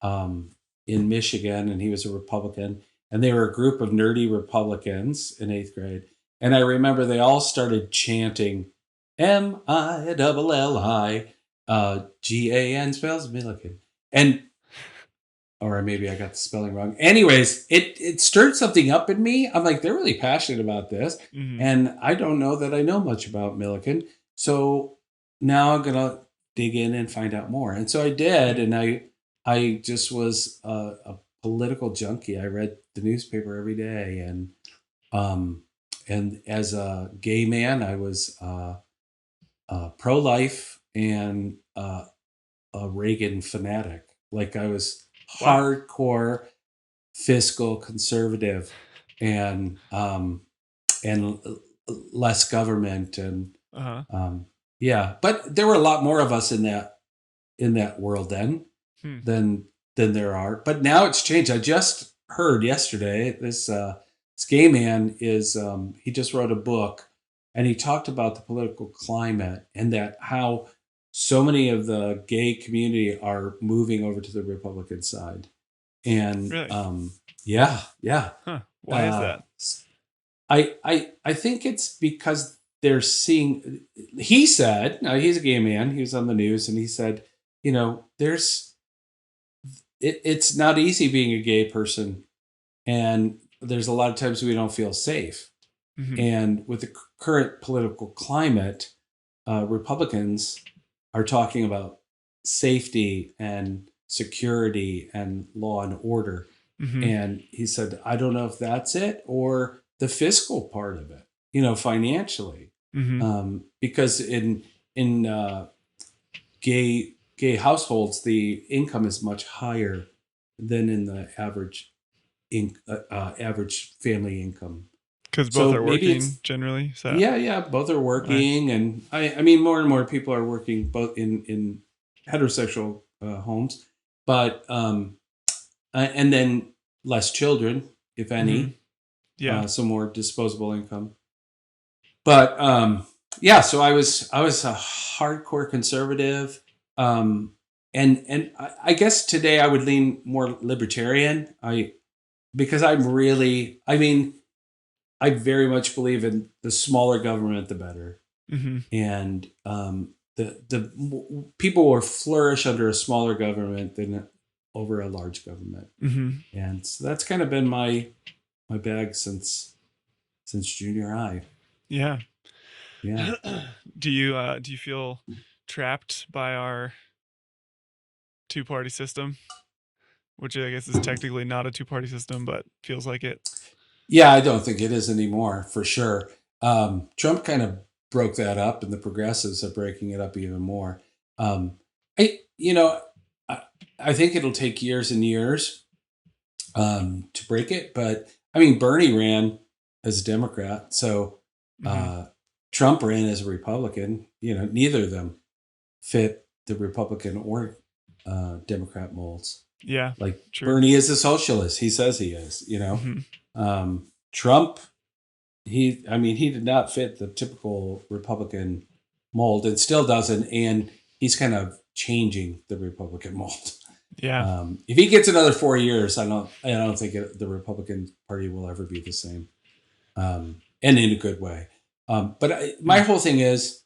um, in Michigan, and he was a Republican, and they were a group of nerdy Republicans in eighth grade, and I remember they all started chanting Milli, GAN spells Milliken, and or maybe I got the spelling wrong. Anyways, it stirred something up in me. I'm like, they're really passionate about this, Mhm. and I don't know that I know much about Milliken. So now I'm gonna dig in and find out more. And so I did, Hmm. and I just was a political junkie. I read the newspaper every day, um, and as a gay man, I was pro life and a Reagan fanatic. Like, I was Wow. hardcore fiscal conservative, and less government, and Uh-huh. um, yeah. But there were a lot more of us in that world then Hmm. than than there are. But now it's changed. I just heard yesterday this gay man is he just wrote a book, and he talked about the political climate and that how so many of the gay community are moving over to the Republican side. And Really? yeah, yeah. Huh. Why is Uh, that? I think it's because they're seeing. He said, now he's a gay man. He was on the news, and he said, there's it's not easy being a gay person, and there's a lot of times we don't feel safe. Hmm. And with the current political climate, Republicans are talking about safety and security and law and order. Hmm. And he said, I don't know if that's it or the fiscal part of it, financially. Hmm. Because in gay households, the income is much higher than in the average family income. Because both So are maybe working it's generally. So yeah, yeah, both are nice. working, and I mean more and more people are working both in heterosexual homes, but and then less children, if Hmm. any, Yeah. so more disposable income. But yeah, so I was a hardcore conservative, um, and I guess today I would lean more libertarian. Because I mean, I very much believe in the smaller government, the better, Hmm. and people will flourish under a smaller government than over a large government, Hmm. and so that's kind of been my bag since junior high. Yeah. Yeah. Do you feel trapped by our two-party system, which I guess is technically not a two-party system, but feels like it? Yeah, I don't think it is anymore for sure. Trump kind of broke that up, and the progressives are breaking it up even more. Um, I, you know, I, I think it'll take years and years to break it. But I mean, Bernie ran as a Democrat, so Hmm. uh, Trump ran as a Republican. Neither of them fit the Republican or Democrat molds. Yeah. Like True. Bernie is a socialist; he says he is. Hmm. Trump, he did not fit the typical Republican mold, and still doesn't. And he's kind of changing the Republican mold. Yeah. If he gets another 4 years, I don't think the Republican Party will ever be the same, and in a good way. But my Hmm. whole thing is,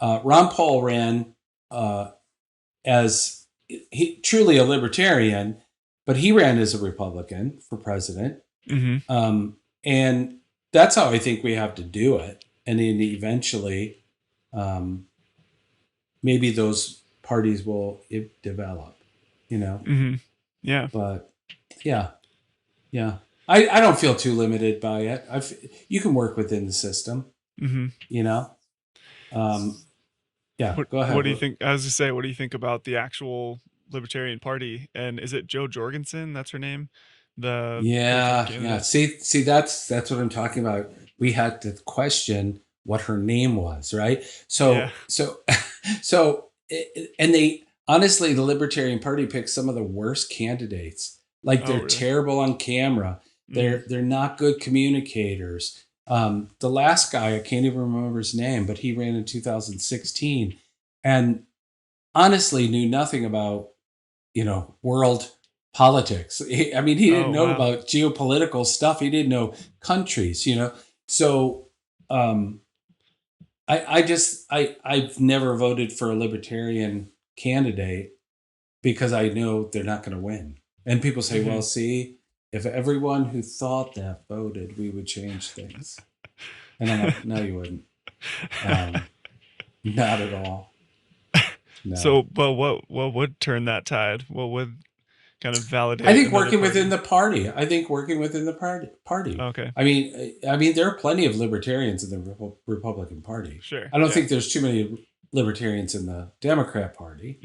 Ron Paul ran uh, as he truly a libertarian, but he ran as a Republican for president, Hmm. and that's how I think we have to do it. And then eventually, um, maybe those parties will develop, you know. Hmm. Yeah. But yeah, yeah. I don't feel too limited by it. You can work within the system, Hmm. you know. Um, yeah, What go What ahead. do you think? I was to say, what do you think about the actual Libertarian Party? And is it Joe Jorgensen? That's her name, the presidential Yeah, yeah. candidate. See, that's what I'm talking about. We had to question what her name was, right? Yeah. So, and they honestly, the Libertarian Party picked some of the worst candidates. Like Oh, they're really? terrible on camera. Hmm. They're not good communicators. The last guy, I can't even remember his name, but he ran in 2016, and honestly knew nothing about world politics. He didn't Oh, know wow. about geopolitical stuff. He didn't know countries. So um, I've never voted for a libertarian candidate because I know they're not going to win. And people say, Hmm. well, see, if everyone who thought that voted, we would change things. And I'm like, no, you wouldn't. Um, Not at all. So, No. but what would turn that tide? What would kind of I validate think another working within party? the party. I think working within the party. Okay. I mean, there are plenty of libertarians in the Republican Party. Sure. I don't Yeah. think there's too many libertarians in the Democrat Party,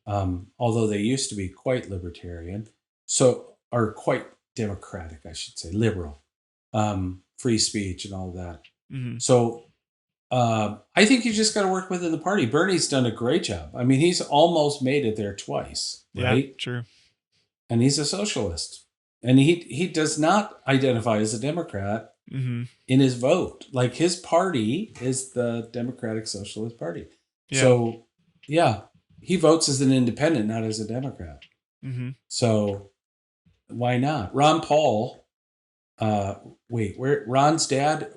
Hmm. although they used to be quite libertarian, or quite democratic, I should say, liberal, free speech and all that. Hmm. So I think you just got to work within the party. Bernie's done a great job. I mean, he's almost made it there twice, Yeah. right? True. and he's a socialist, and he does not identify as a Democrat Mm-hmm. in his vote. Like his party is the Democratic Socialist Party. Yeah. So yeah, he votes as an independent, not as a Democrat. Mm-hmm. So why not? Ron Paul, uh, where Ron's dad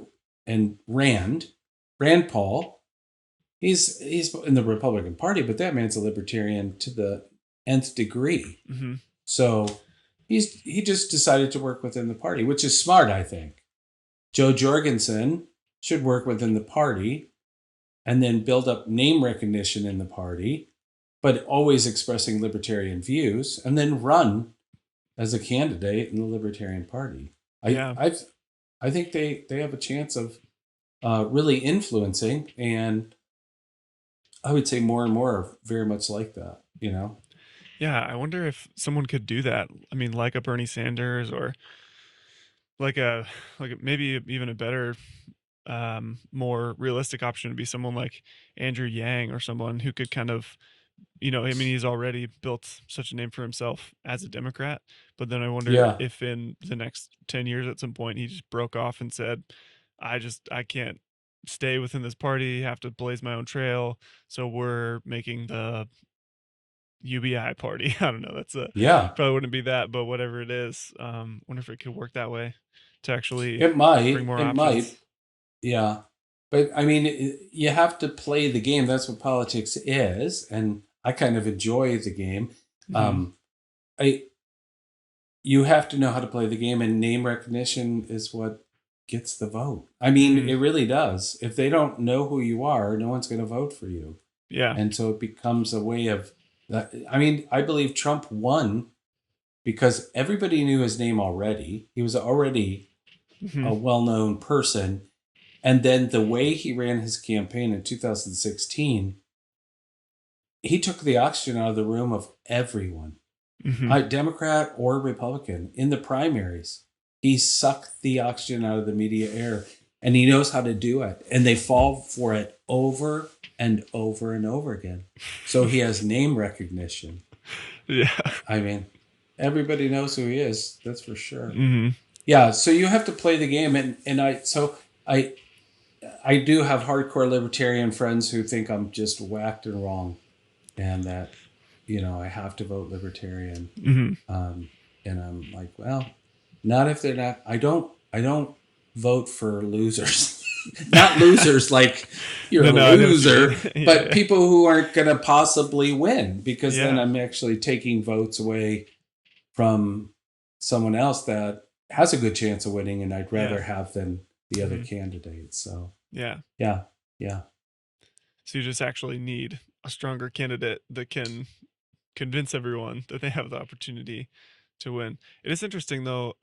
and Rand Paul, he's in the Republican Party, but that man's a libertarian to the nth degree. Mm-hmm. So he just decided to work within the party, which is smart, I think. Joe Jorgensen should work within the party and then build up name recognition in the party, but always expressing libertarian views, and then run as a candidate in the Libertarian Party. I Yeah. I I think they have a chance of really influencing, and I would say more and more are very much like that. You know? Yeah. I wonder if someone could do that. I mean, like a Bernie Sanders, or like a maybe even a better, more realistic option would be someone like Andrew Yang, or someone who could kind of, I mean, he's already built such a name for himself as a Democrat, but then I wonder Yeah, if in the next 10 years at some point he just broke off and said, I can't stay within this party, have to blaze my own trail. So we're making the UBI party. I don't know. That's a yeah. probably wouldn't be that, but whatever it is, wonder if it could work that way to actually It bring might. more It might. options. Yeah. But I mean, you have to play the game. That's what politics is, and I kind of enjoy the game. Hmm. Um, I You have to know how to play the game, and name recognition is what gets the vote. I mean, Hmm. it really does. If they don't know who you are, no one's going to vote for you, Yeah. and so it becomes a way of that. I mean, I believe Trump won because everybody knew his name already. He was already Hmm. a well-known person, and then the way he ran his campaign in 2016, he took the oxygen out of the room of everyone, Hmm. Democrat or Republican, in the primaries. He sucked the oxygen out of the media air, and he knows how to do it. And they fall for it over and over and over again. So he has name recognition. Yeah. I mean, everybody knows who he is. That's for sure. Hmm. Yeah. So you have to play the game, and I I do have hardcore libertarian friends who think I'm just whacked and wrong, and that I have to vote libertarian. Hmm. Um, and I'm like, well, not if they're not. I don't vote for losers. Not losers like you're No, a no, I know what you mean. loser, but Yeah. people who aren't going to possibly win, because then Yeah. I'm actually taking votes away from someone else that has a good chance of winning, and I'd Yeah. rather have than the other Hmm. candidate. So Yeah. yeah, yeah. So you just actually need a stronger candidate that can convince everyone that they have the opportunity to win. It is interesting though,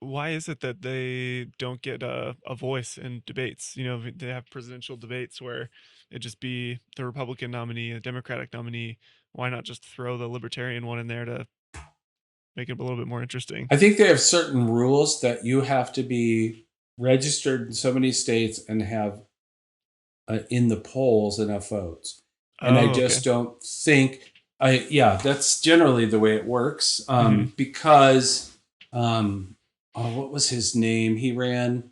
why is it that they don't get a voice in debates? They have presidential debates where it just be the Republican nominee, a Democratic nominee. Why not just throw the Libertarian one in there to make it a little bit more interesting? I think they have certain rules that you have to be registered in so many states and have in the polls enough votes. And I Oh, okay. just don't think yeah, that's generally the way it works. Hmm. Because what was his name? He ran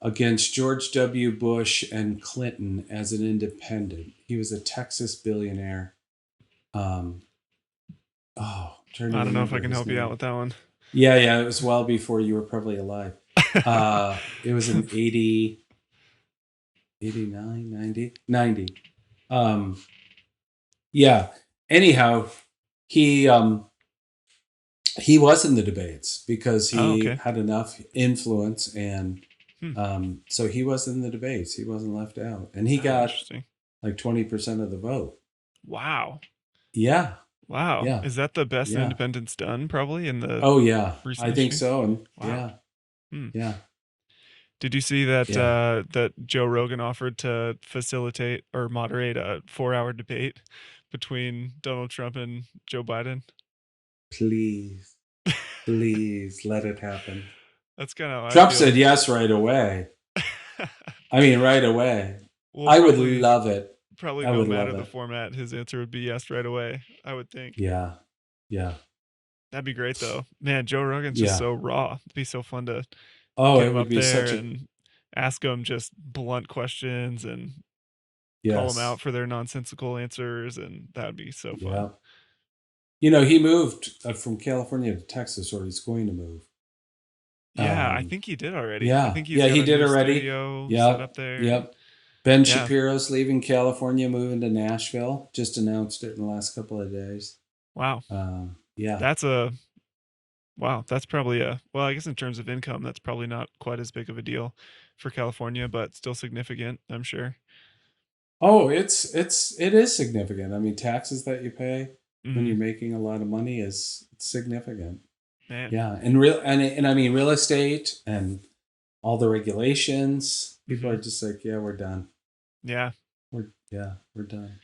against George W. Bush and Clinton as an independent. He was a Texas billionaire. Um, I'm trying to I don't know if I remember can his help you out name. with that one. Yeah, yeah, it was well before you were probably alive. It was in 80, 89, 90, 90. Um, yeah. Anyhow, he he was in the debates because Oh, he okay. had enough influence, and Hmm. so he was in the debates. He wasn't left out, and he Oh, got interesting. like 20% of the vote. Wow. Yeah, Wow. yeah, Is that the best yeah. independence done probably in the Oh yeah, recent I think history? so. And Wow. yeah, Hmm. yeah, Did you see that yeah. that Joe Rogan offered to facilitate or moderate a 4-hour debate between Donald Trump and Joe Biden? Please, please let it happen. That's kind of how I Trump feel. said yes right away. I mean, right away. Well, I would probably love it. probably I no would matter love the it. format, his answer would be yes right away, I would think. Yeah. Yeah. That'd be great though. Man, Joe Rogan's just Yeah. so raw. It'd be so fun to Oh, get it him would up be there such a and ask him just blunt questions and call them yes. out for their nonsensical answers, and that would be so fun. Yeah. He moved from California to Texas, or he's going to move. Yeah, I Um, think he did already. I yeah, think he's yeah, got he a did new already. studio set Yep, up there, and yep. Ben yeah, Shapiro's leaving California, moving to Nashville. Just announced it in the last couple of days. wow, Yeah. that's a wow. That's probably a well. I guess in terms of income, that's probably not quite as big of a deal for California, but still significant, I'm sure. Oh, it is significant. I mean, taxes that you pay when Hmm. you're making a lot of money is significant. Man, Yeah, and I mean real estate and all the regulations. People hmm are just like, yeah, we're done. yeah, We're done.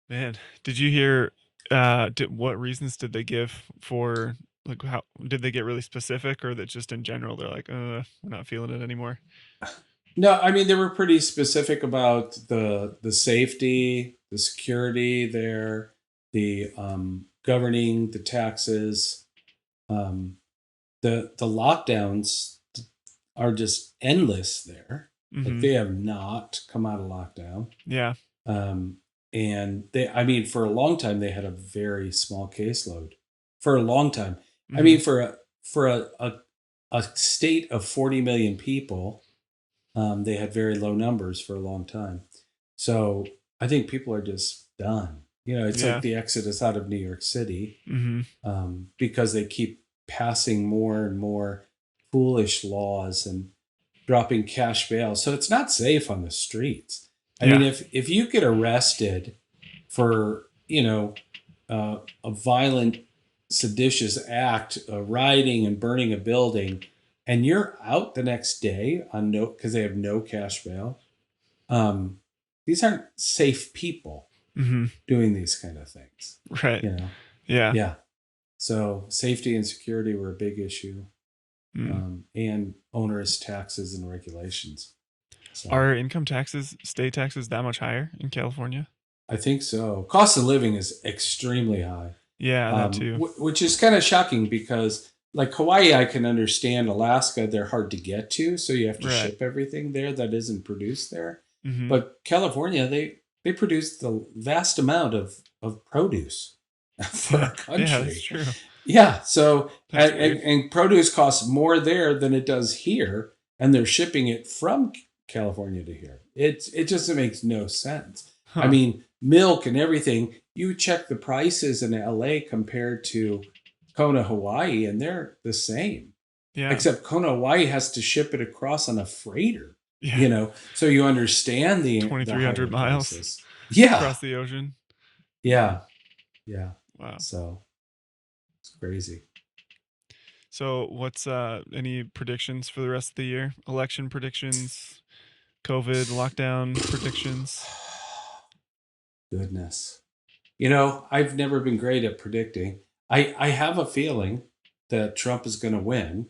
man. Did you hear? What reasons did they give for like how did they get really specific, or that just in general they're like, we're not feeling it anymore? No, I mean they were pretty specific about the safety, the security there, the governing the taxes. Um, the lockdowns are just endless there. Like Hmm. they have not come out of lockdown. Yeah. Um, and I mean, for a long time, they had a very small caseload. For a long time, I Hmm. mean, for a state of 40 million people, they had very low numbers for a long time. So I think people are just done. It's like Yeah. the exodus out of New York City, Hmm. because they keep passing more and more foolish laws and dropping cash bail. So it's not safe on the streets. I mean, Yeah. if you get arrested for a violent, seditious act, rioting and burning a building, and you're out the next day on no because they have no cash bail. Um, these aren't safe people Hmm. doing these kind of things. Right. You know, Yeah. yeah. So safety and security were a big issue, Mm. and onerous taxes and regulations. So Are income taxes, state taxes, that much higher in California? I think so. Cost of living is extremely high, Yeah, that too. which is kind of shocking because, like Hawaii, I can understand. Alaska, they're hard to get to, so you have to Right. ship everything there that isn't produced there. Hmm. But California, they produce the vast amount of produce for Yeah. our Yeah, that's country. true. Yeah, so That's weird. and produce costs more there than it does here, and they're shipping it from California to here. It just makes no sense. I Huh. mean, milk and everything. You check the prices in LA compared to Kona, Hawaii, and they're the same. Yeah. Except Kona, Hawaii has to ship it across on a freighter. Yeah. So you understand the 2,300 higher miles prices. Yeah, across the ocean. yeah, yeah. Wow. So it's crazy. So, what's any predictions for the rest of the year? Election predictions, COVID lockdown predictions. Goodness. I've never been great at predicting. I have a feeling that Trump is going to win.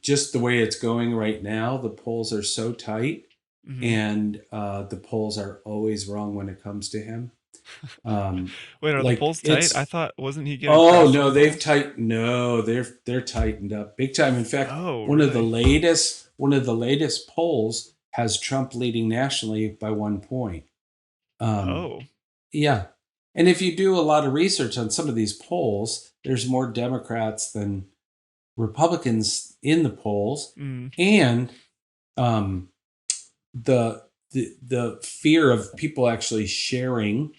Just the way it's going right now, the polls are so tight, Hmm. and the polls are always wrong when it comes to him. Um, Wait, are the like polls tight? I it's thought wasn't he getting oh crushed in no, the polls? they're tightened up big time. In fact, Oh, really? one of the latest polls has Trump leading nationally by 1 point. Um, Oh. Yeah. And if you do a lot of research on some of these polls, there's more Democrats than Republicans in the polls. Mm. And um, the fear of people actually sharing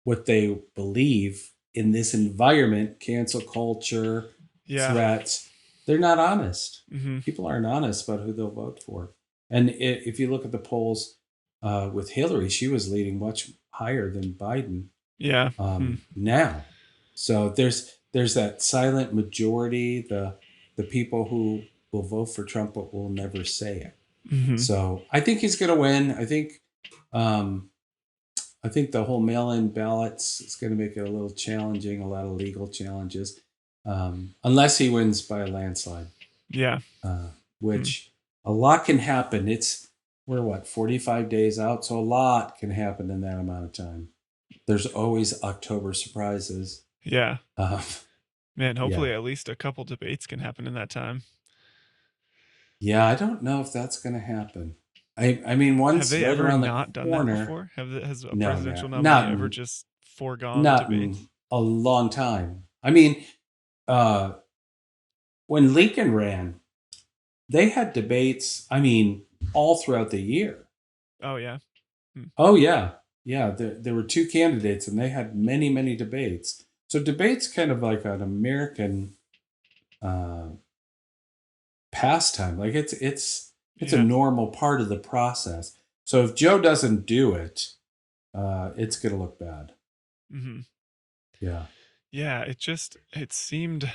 what they believe in this environment, cancel culture, Yeah. threats, they're not honest. Hmm. People aren't honest about who they'll vote for. And if you look at the polls with Hillary, she was leading much higher than Biden Yeah. Hmm. now. So there's that silent majority, the people who will vote for Trump but will never say it. Hmm. So I think he's going to win. Um, I think the whole mail-in ballots is going to make it a little challenging, a lot of legal challenges, unless he wins by a landslide, Yeah. uh, Hmm. which a lot can happen. We're what 45 days out, so a lot can happen in that amount of time. There's always October surprises. Yeah. Um, Man, yeah. hopefully at least a couple debates can happen in that time. Yeah, I don't know if that's going to happen. I mean, Have one's they right ever around the not done that corner. before? Has a No, presidential no, nominee ever just foregone not debates? in a long time. I mean, uh, when Lincoln ran, they had debates. I mean, all throughout the year. Oh yeah. Hmm. Oh yeah, yeah. There were two candidates, and they had many, many debates. So debates kind of like an American uh, pastime. Like it's a Yeah. normal part of the process. So if Joe doesn't do it, it's going to look bad. Hmm. Yeah, Yeah, it seemed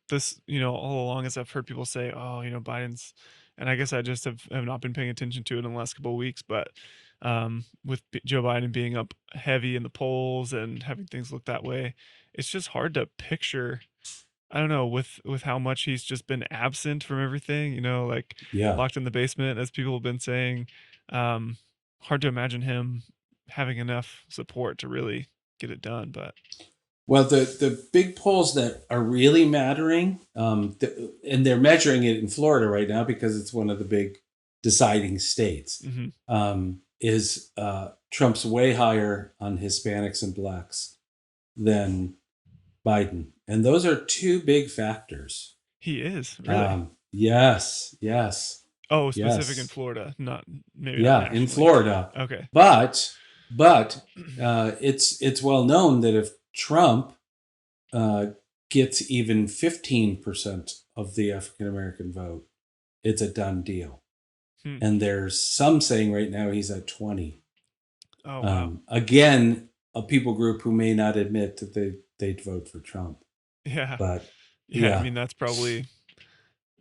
this, all along as I've heard people say, oh, Biden's, and I guess I just have not been paying attention to it in the last couple of weeks, but with Joe Biden being up heavy in the polls and having things look that way, it's just hard to picture. I don't know, with how much he's just been absent from everything, like yeah. locked in the basement, as people have been saying. Um, Hard to imagine him having enough support to really get it done, but Well, the big polls that are really mattering, and they're measuring it in Florida right now because it's one of the big deciding states, hmm. is Trump's way higher on Hispanics and blacks than Biden, and those are two big factors. He is really. Yes, yes, Oh, specific in yes, Florida, not maybe not yeah, in nationally. Florida, Okay. but it's well known that if Trump uh, gets even 15% of the African American vote, it's a done deal. Hmm. And there's some saying right now he's at 20. Oh wow. Again, a people group who may not admit that they'd vote for Trump. Yeah. But Yeah, I yeah, mean that's probably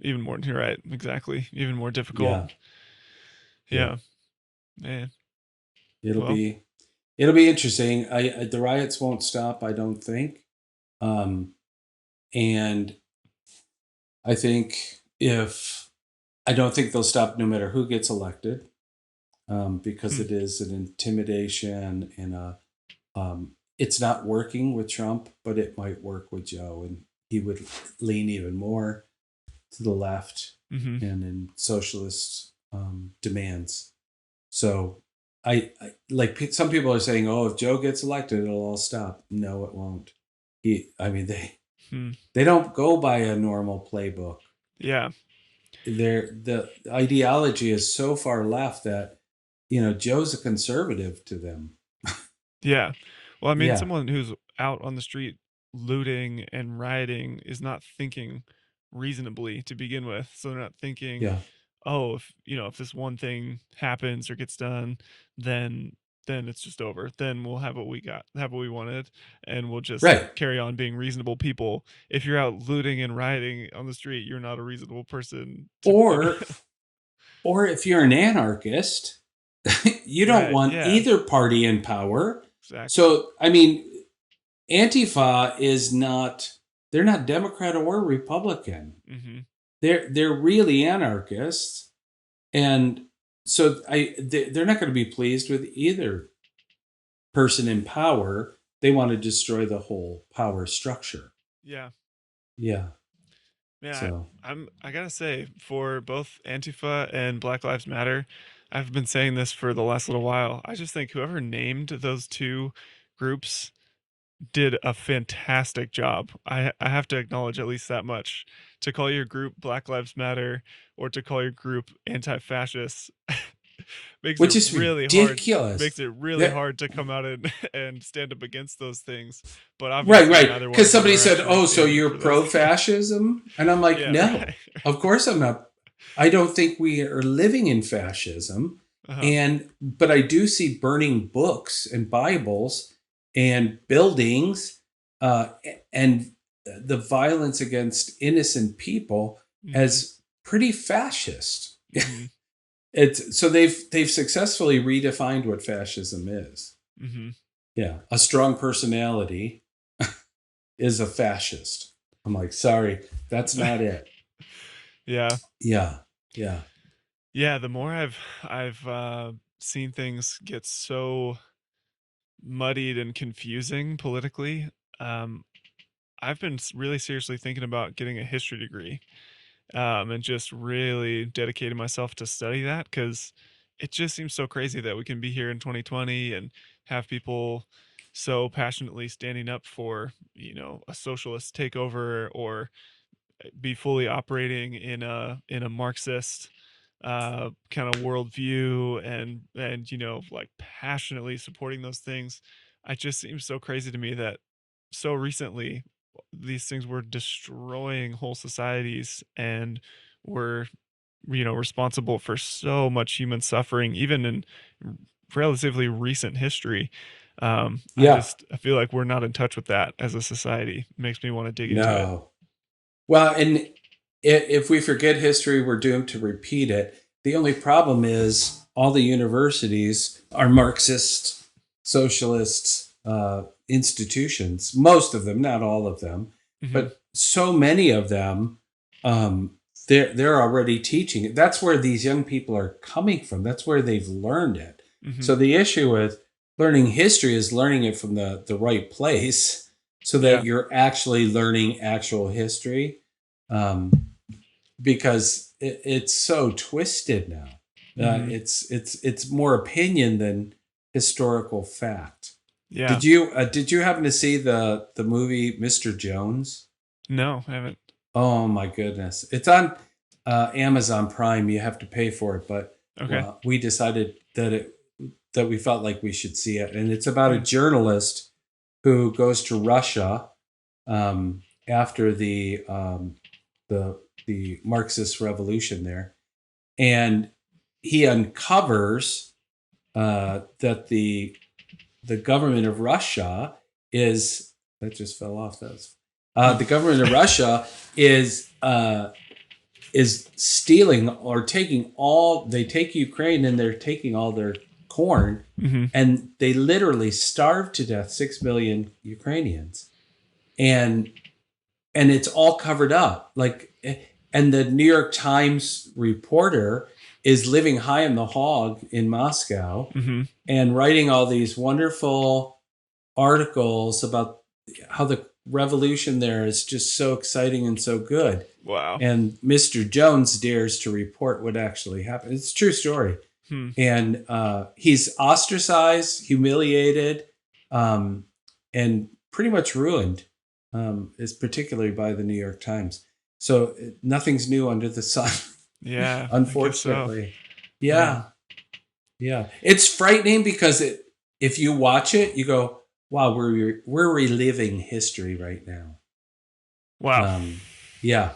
even more. You're right, exactly. Even more difficult. yeah, yeah. Yeah, man. It'll Well, be it'll be interesting. The riots won't stop, I don't think. Um, and I think if I don't think they'll stop no matter who gets elected, because hmm. it is an intimidation and it's not working with Trump, but it might work with Joe, and he would lean even more to the left Hmm. and in socialist demands. So some people are saying, oh, if Joe gets elected, it'll all stop. No, it won't. I mean, Hmm. they don't go by a normal playbook. Yeah. The ideology is so far left that Joe's a conservative to them. Yeah. Well, I mean, Yeah, someone who's out on the street looting and rioting is not thinking reasonably to begin with. So they're not thinking, yeah, oh, if this one thing happens or gets done, then it's just over. Then we'll have what we wanted, and we'll just right. carry on being reasonable people. If you're out looting and rioting on the street, you're not a reasonable person to begin Or with. or if you're an anarchist, you don't Right. want Yeah. either party in power. Exactly. So I mean, Antifa is not. They're not Democrat or Republican. Mhm. They're really anarchists, and so they're not going to be pleased with either person in power. They want to destroy the whole power structure. Yeah. Yeah. Yeah, So I gotta say, for both Antifa and Black Lives Matter, I've been saying this for the last little while. I just think whoever named those two groups did a fantastic job. I have to acknowledge at least that much. To call your group Black Lives Matter or to call your group anti-fascist makes it which is really hard. ridiculous. Makes it really That hard to come out and and stand up against those things. But Right, obviously, right. neither one Because of them somebody are said, actually "Oh, so standing you're for those things. pro-fascism?" And I'm like, Yeah, "No, right. of course I'm not. I don't think we are living in fascism." Uh-huh. But I do see burning books and Bibles and buildings, and the violence against innocent people Mhm. as pretty fascist. Mhm. It's so they've successfully redefined what fascism is. Mhm. Yeah, a strong personality is a fascist. I'm like, sorry, that's not it. Yeah. Yeah, yeah, Yeah, the more I've seen things get so muddied and confusing politically, um, I've been really seriously thinking about getting a history degree, and just really dedicating myself to study that because it just seems so crazy that we can be here in 2020 and have people so passionately standing up for, a socialist takeover, or be fully operating in a Marxist kind of worldview, and like passionately supporting those things. It just seems so crazy to me that so recently these things were destroying whole societies and were responsible for so much human suffering, even in relatively recent history. Yeah. I feel like we're not in touch with that as a society. It makes me want to dig into it. No. Well, and if we forget history, we're doomed to repeat it. The only problem is all the universities are Marxist, socialist institutions. Most of them, not all of them, Hmm. but so many of them. Um, they're already teaching it. That's where these young people are coming from. That's where they've learned it. Hmm. So the issue with learning history is learning it from the right place, so that Yeah. you're actually learning actual history, um, because it's so twisted now. Hmm. It's more opinion than historical fact. Yeah. Did you happen to see the movie Mr. Jones? No, I haven't. Oh my goodness, it's on Amazon Prime. You have to pay for it, but Okay. well, we decided that we felt like we should see it, and it's about a Hmm. journalist who goes to Russia after the the Marxist revolution there, and he uncovers that the government of Russia is that just fell off. That's the government of Russia is stealing or taking all. They take Ukraine and they're taking all their corn, Hmm. and they literally starved to death 6 million Ukrainians, and it's all covered up. Like, and the New York Times reporter is living high on the hog in Moscow Hmm. and writing all these wonderful articles about how the revolution there is just so exciting and so good. Wow. And Mr. Jones dares to report what actually happened. It's a true story. Hmm. And he's ostracized, humiliated, um, and pretty much ruined, is particularly by the New York Times. So nothing's new under the sun, Yeah, I guess so. unfortunately. Man. Yeah, yeah. It's frightening because if you watch it, you go, "Wow, we're reliving history right now." Wow. Um, yeah,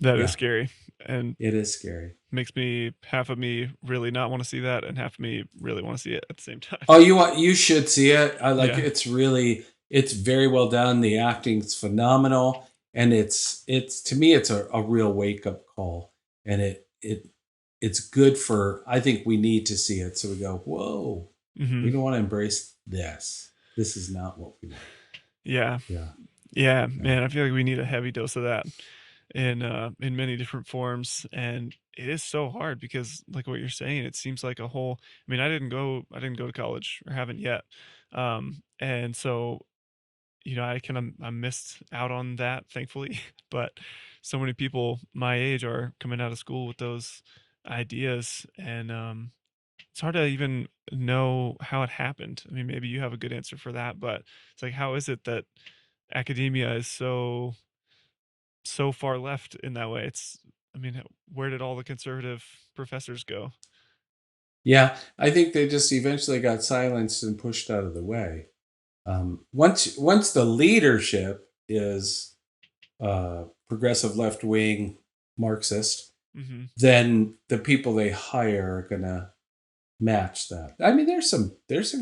That is yeah. scary. And It is scary. makes me half of me really not want to see that, and half of me really want to see it at the same time. Oh, you should see it. I like Yeah. it's very well done. The acting's phenomenal, and it's to me it's a real wake up call, and it's good for. I think we need to see it so we go, whoa, Hmm. we don't want to embrace this. This is not what we want. Yeah. Yeah, Yeah, yeah, man, I feel like we need a heavy dose of that in many different forms, and it is so hard because like what you're saying, it seems like a whole, I mean, I didn't go to college, or haven't yet. And so, I missed out on that, thankfully. But so many people my age are coming out of school with those ideas, and it's hard to even know how it happened. I mean, maybe you have a good answer for that, but it's like, how is it that academia is so far left in that way? I mean, where did all the conservative professors go? yeah. I think they just eventually got silenced and pushed out of the way. Once the leadership is progressive left wing Marxist, Hmm. then the people they hire are gonna match that. I mean, there's some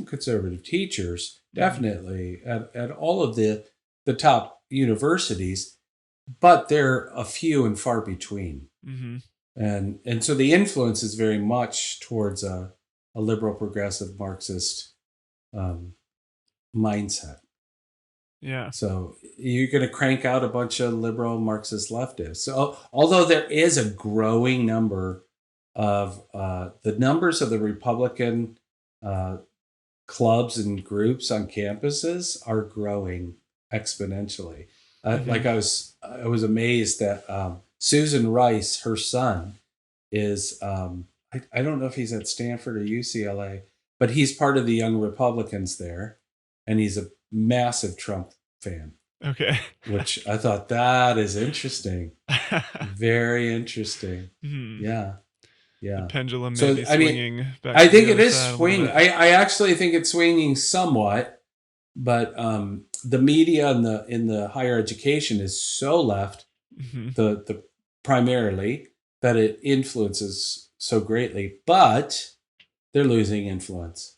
conservative teachers Hmm. definitely at all of the top universities, but they're a few and far between. Hmm. And so the influence is very much towards a liberal progressive Marxist um, mindset. Yeah. So you're going to crank out a bunch of liberal Marxist leftists. So although there is a growing number of the numbers of the Republican uh, clubs and groups on campuses are growing exponentially. Hmm. Like I was amazed that Susan Rice, her son, is I don't know if he's at Stanford or UCLA, but he's part of the Young Republicans there, and he's a massive Trump fan, Okay. which I thought that is interesting, very interesting. Hmm. Yeah, The yeah. pendulum may So be I mean, swinging back I to the think it other is side a little swinging. bit. I actually think it's swinging somewhat, but the media in the higher education is so left, Hmm. the primarily, that it influences so greatly, but they're losing influence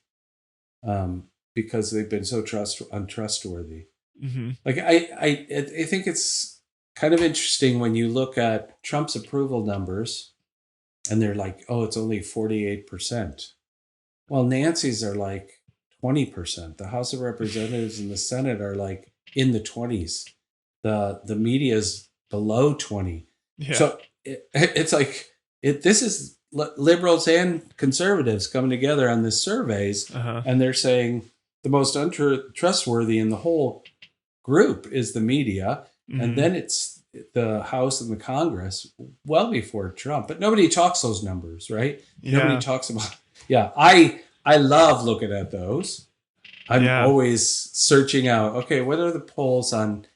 because they've been so untrustworthy. Hmm. Like I think it's kind of interesting when you look at Trump's approval numbers and they're like, oh, it's only 48%. Well, Nancy's are like 20%. The House of Representatives and the Senate are like in the 20s. The media is below 20. Yeah. So it's like this is liberals and conservatives coming together on this surveys, Uh-huh. and they're saying the most untrustworthy in the whole group is the media, and Hmm. then it's the House and the Congress well before Trump. But nobody talks those numbers, right? Nobody Yeah. talks about. Yeah, I love looking at those. I'm Yeah. always searching out. Okay, what are the polls on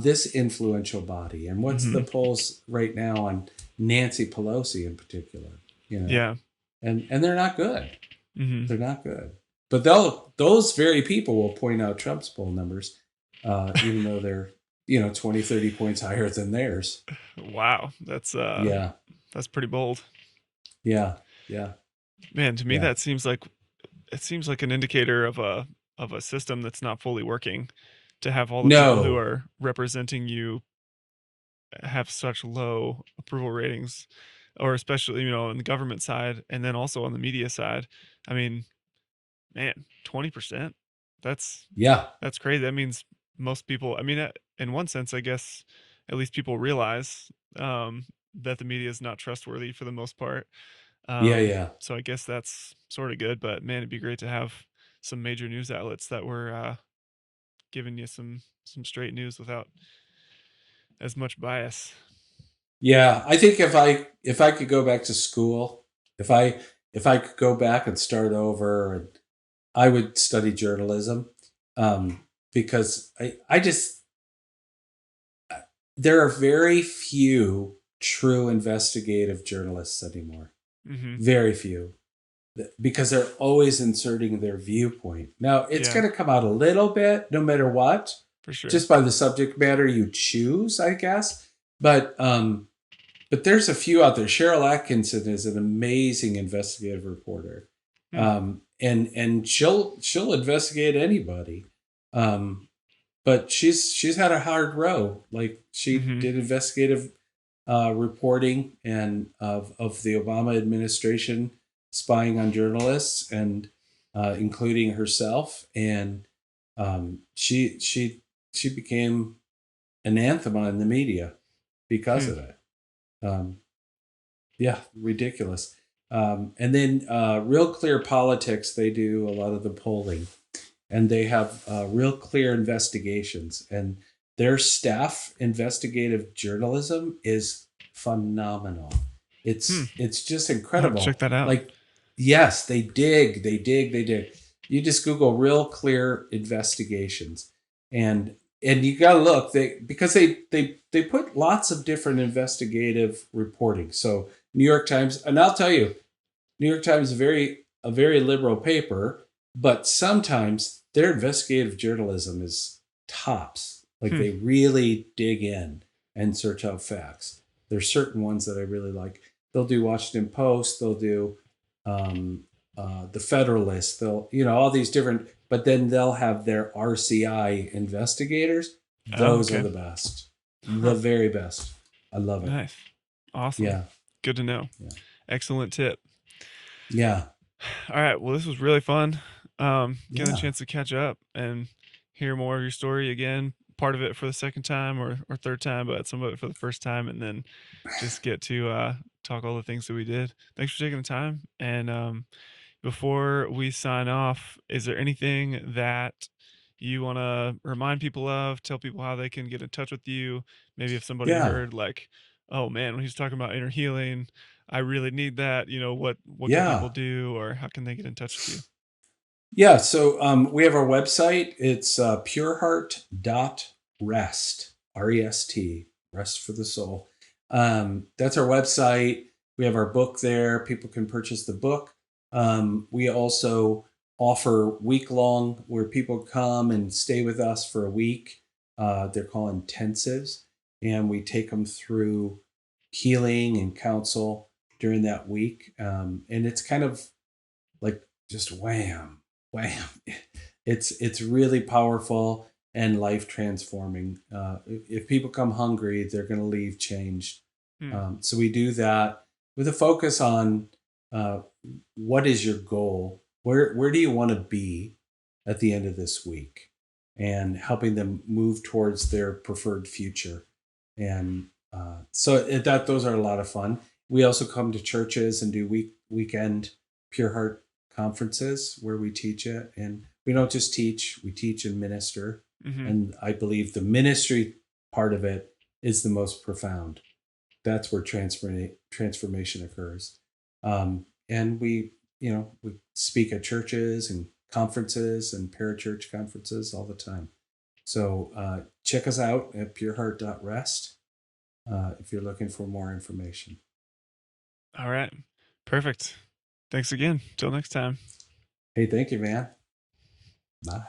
this influential body, and what's the Hmm. polls right now on Nancy Pelosi in particular? You know, Yeah. and they're not good. Hmm. They're not good. But those very people will point out Trump's poll numbers, even though they're 20, 30 points higher than theirs. Wow. Yeah, That's pretty bold. yeah, yeah, Man, to me yeah. that seems like it seems like an indicator of a system that's not fully working to have all the people who No, are representing you have such low approval ratings, or especially, in the government side and then also on the media side. I mean, man, 20%? That's yeah, that's crazy. That means most people, I mean, in one sense, I guess at least people realize that the media is not trustworthy for the most part. yeah, yeah. So I guess that's sort of good, but man, it'd be great to have some major news outlets that were giving you some straight news without as much bias. Yeah, I think if I could go back to school, if I if I could go back and start over, and I would study journalism, because I just there are very few true investigative journalists anymore. Mhm. Very few, because they're always inserting their viewpoint. Now, it's Yeah, going to come out a little bit no matter what, for sure. just by the subject matter you choose, I guess. But there's a few out there. Cheryl Atkinson is an amazing investigative reporter, Hmm. and she'll investigate anybody. Um, but she's had a hard row. Like, she Mhm. did investigative reporting and of the Obama administration spying on journalists, and including herself, and she became anathema in the media because Hmm. of it. Um, yeah, ridiculous. And then Real Clear Politics, they do a lot of the polling, and they have real clear investigations, and their staff investigative journalism is phenomenal. Hmm. It's just I'll have to check incredible. that out. Like, yes, they dig. You just Google Real Clear Investigations, and you got to look, because they put lots of different investigative reporting. So New York Times, and I'll tell you, New York Times is a very liberal paper, but sometimes their investigative journalism is tops. Like, Hmm. they really dig in and search out facts. There's certain ones that I really like. They'll do Washington Post. They'll do um, the Federalist. They'll all these different, but then they'll have their RCI investigators. Oh, Those are okay. the best, the Huh. very best. I love it. Nice. Awesome. Yeah, Good to know. yeah, Excellent tip. yeah, All right. Well, this was really fun. Getting a yeah. chance to catch up and hear more of your story again. Part of it for the second time or third time, but some of it for the first time, and then just get to talk all the things that we did. Thanks for taking the time. And before we sign off, is there anything that you want to remind people of, tell people how they can get in touch with you. Maybe if somebody Yeah. heard like, oh man, when he's talking about inner healing, I really need that. What can people Yeah. do, or how can they get in touch with you? Yeah. So we have our website. It's pureheart.rest, R-E-S-T, rest for the soul. That's our website. We have our book there. People can purchase the book. We also offer week long where people come and stay with us for a week. They're called intensives. And we take them through healing and counsel during that week. And it's kind of like just wham, wham. It's really powerful and life transforming. If people come hungry, they're going to leave changed. Hmm. So we do that with a focus on uh, what is your goal? Where do you want to be at the end of this week? And helping them move towards their preferred future. And that those are a lot of fun. We also come to churches and do weekend Pure Heart conferences where we teach it. And we don't just teach, we teach and minister. Hmm. And I believe the ministry part of it is the most profound. That's where transformation occurs. And we speak at churches and conferences and parachurch conferences all the time. So check us out at pureheart.rest if you're looking for more information. All right. Perfect. Thanks again. Till next time. Hey, thank you, man. Bye.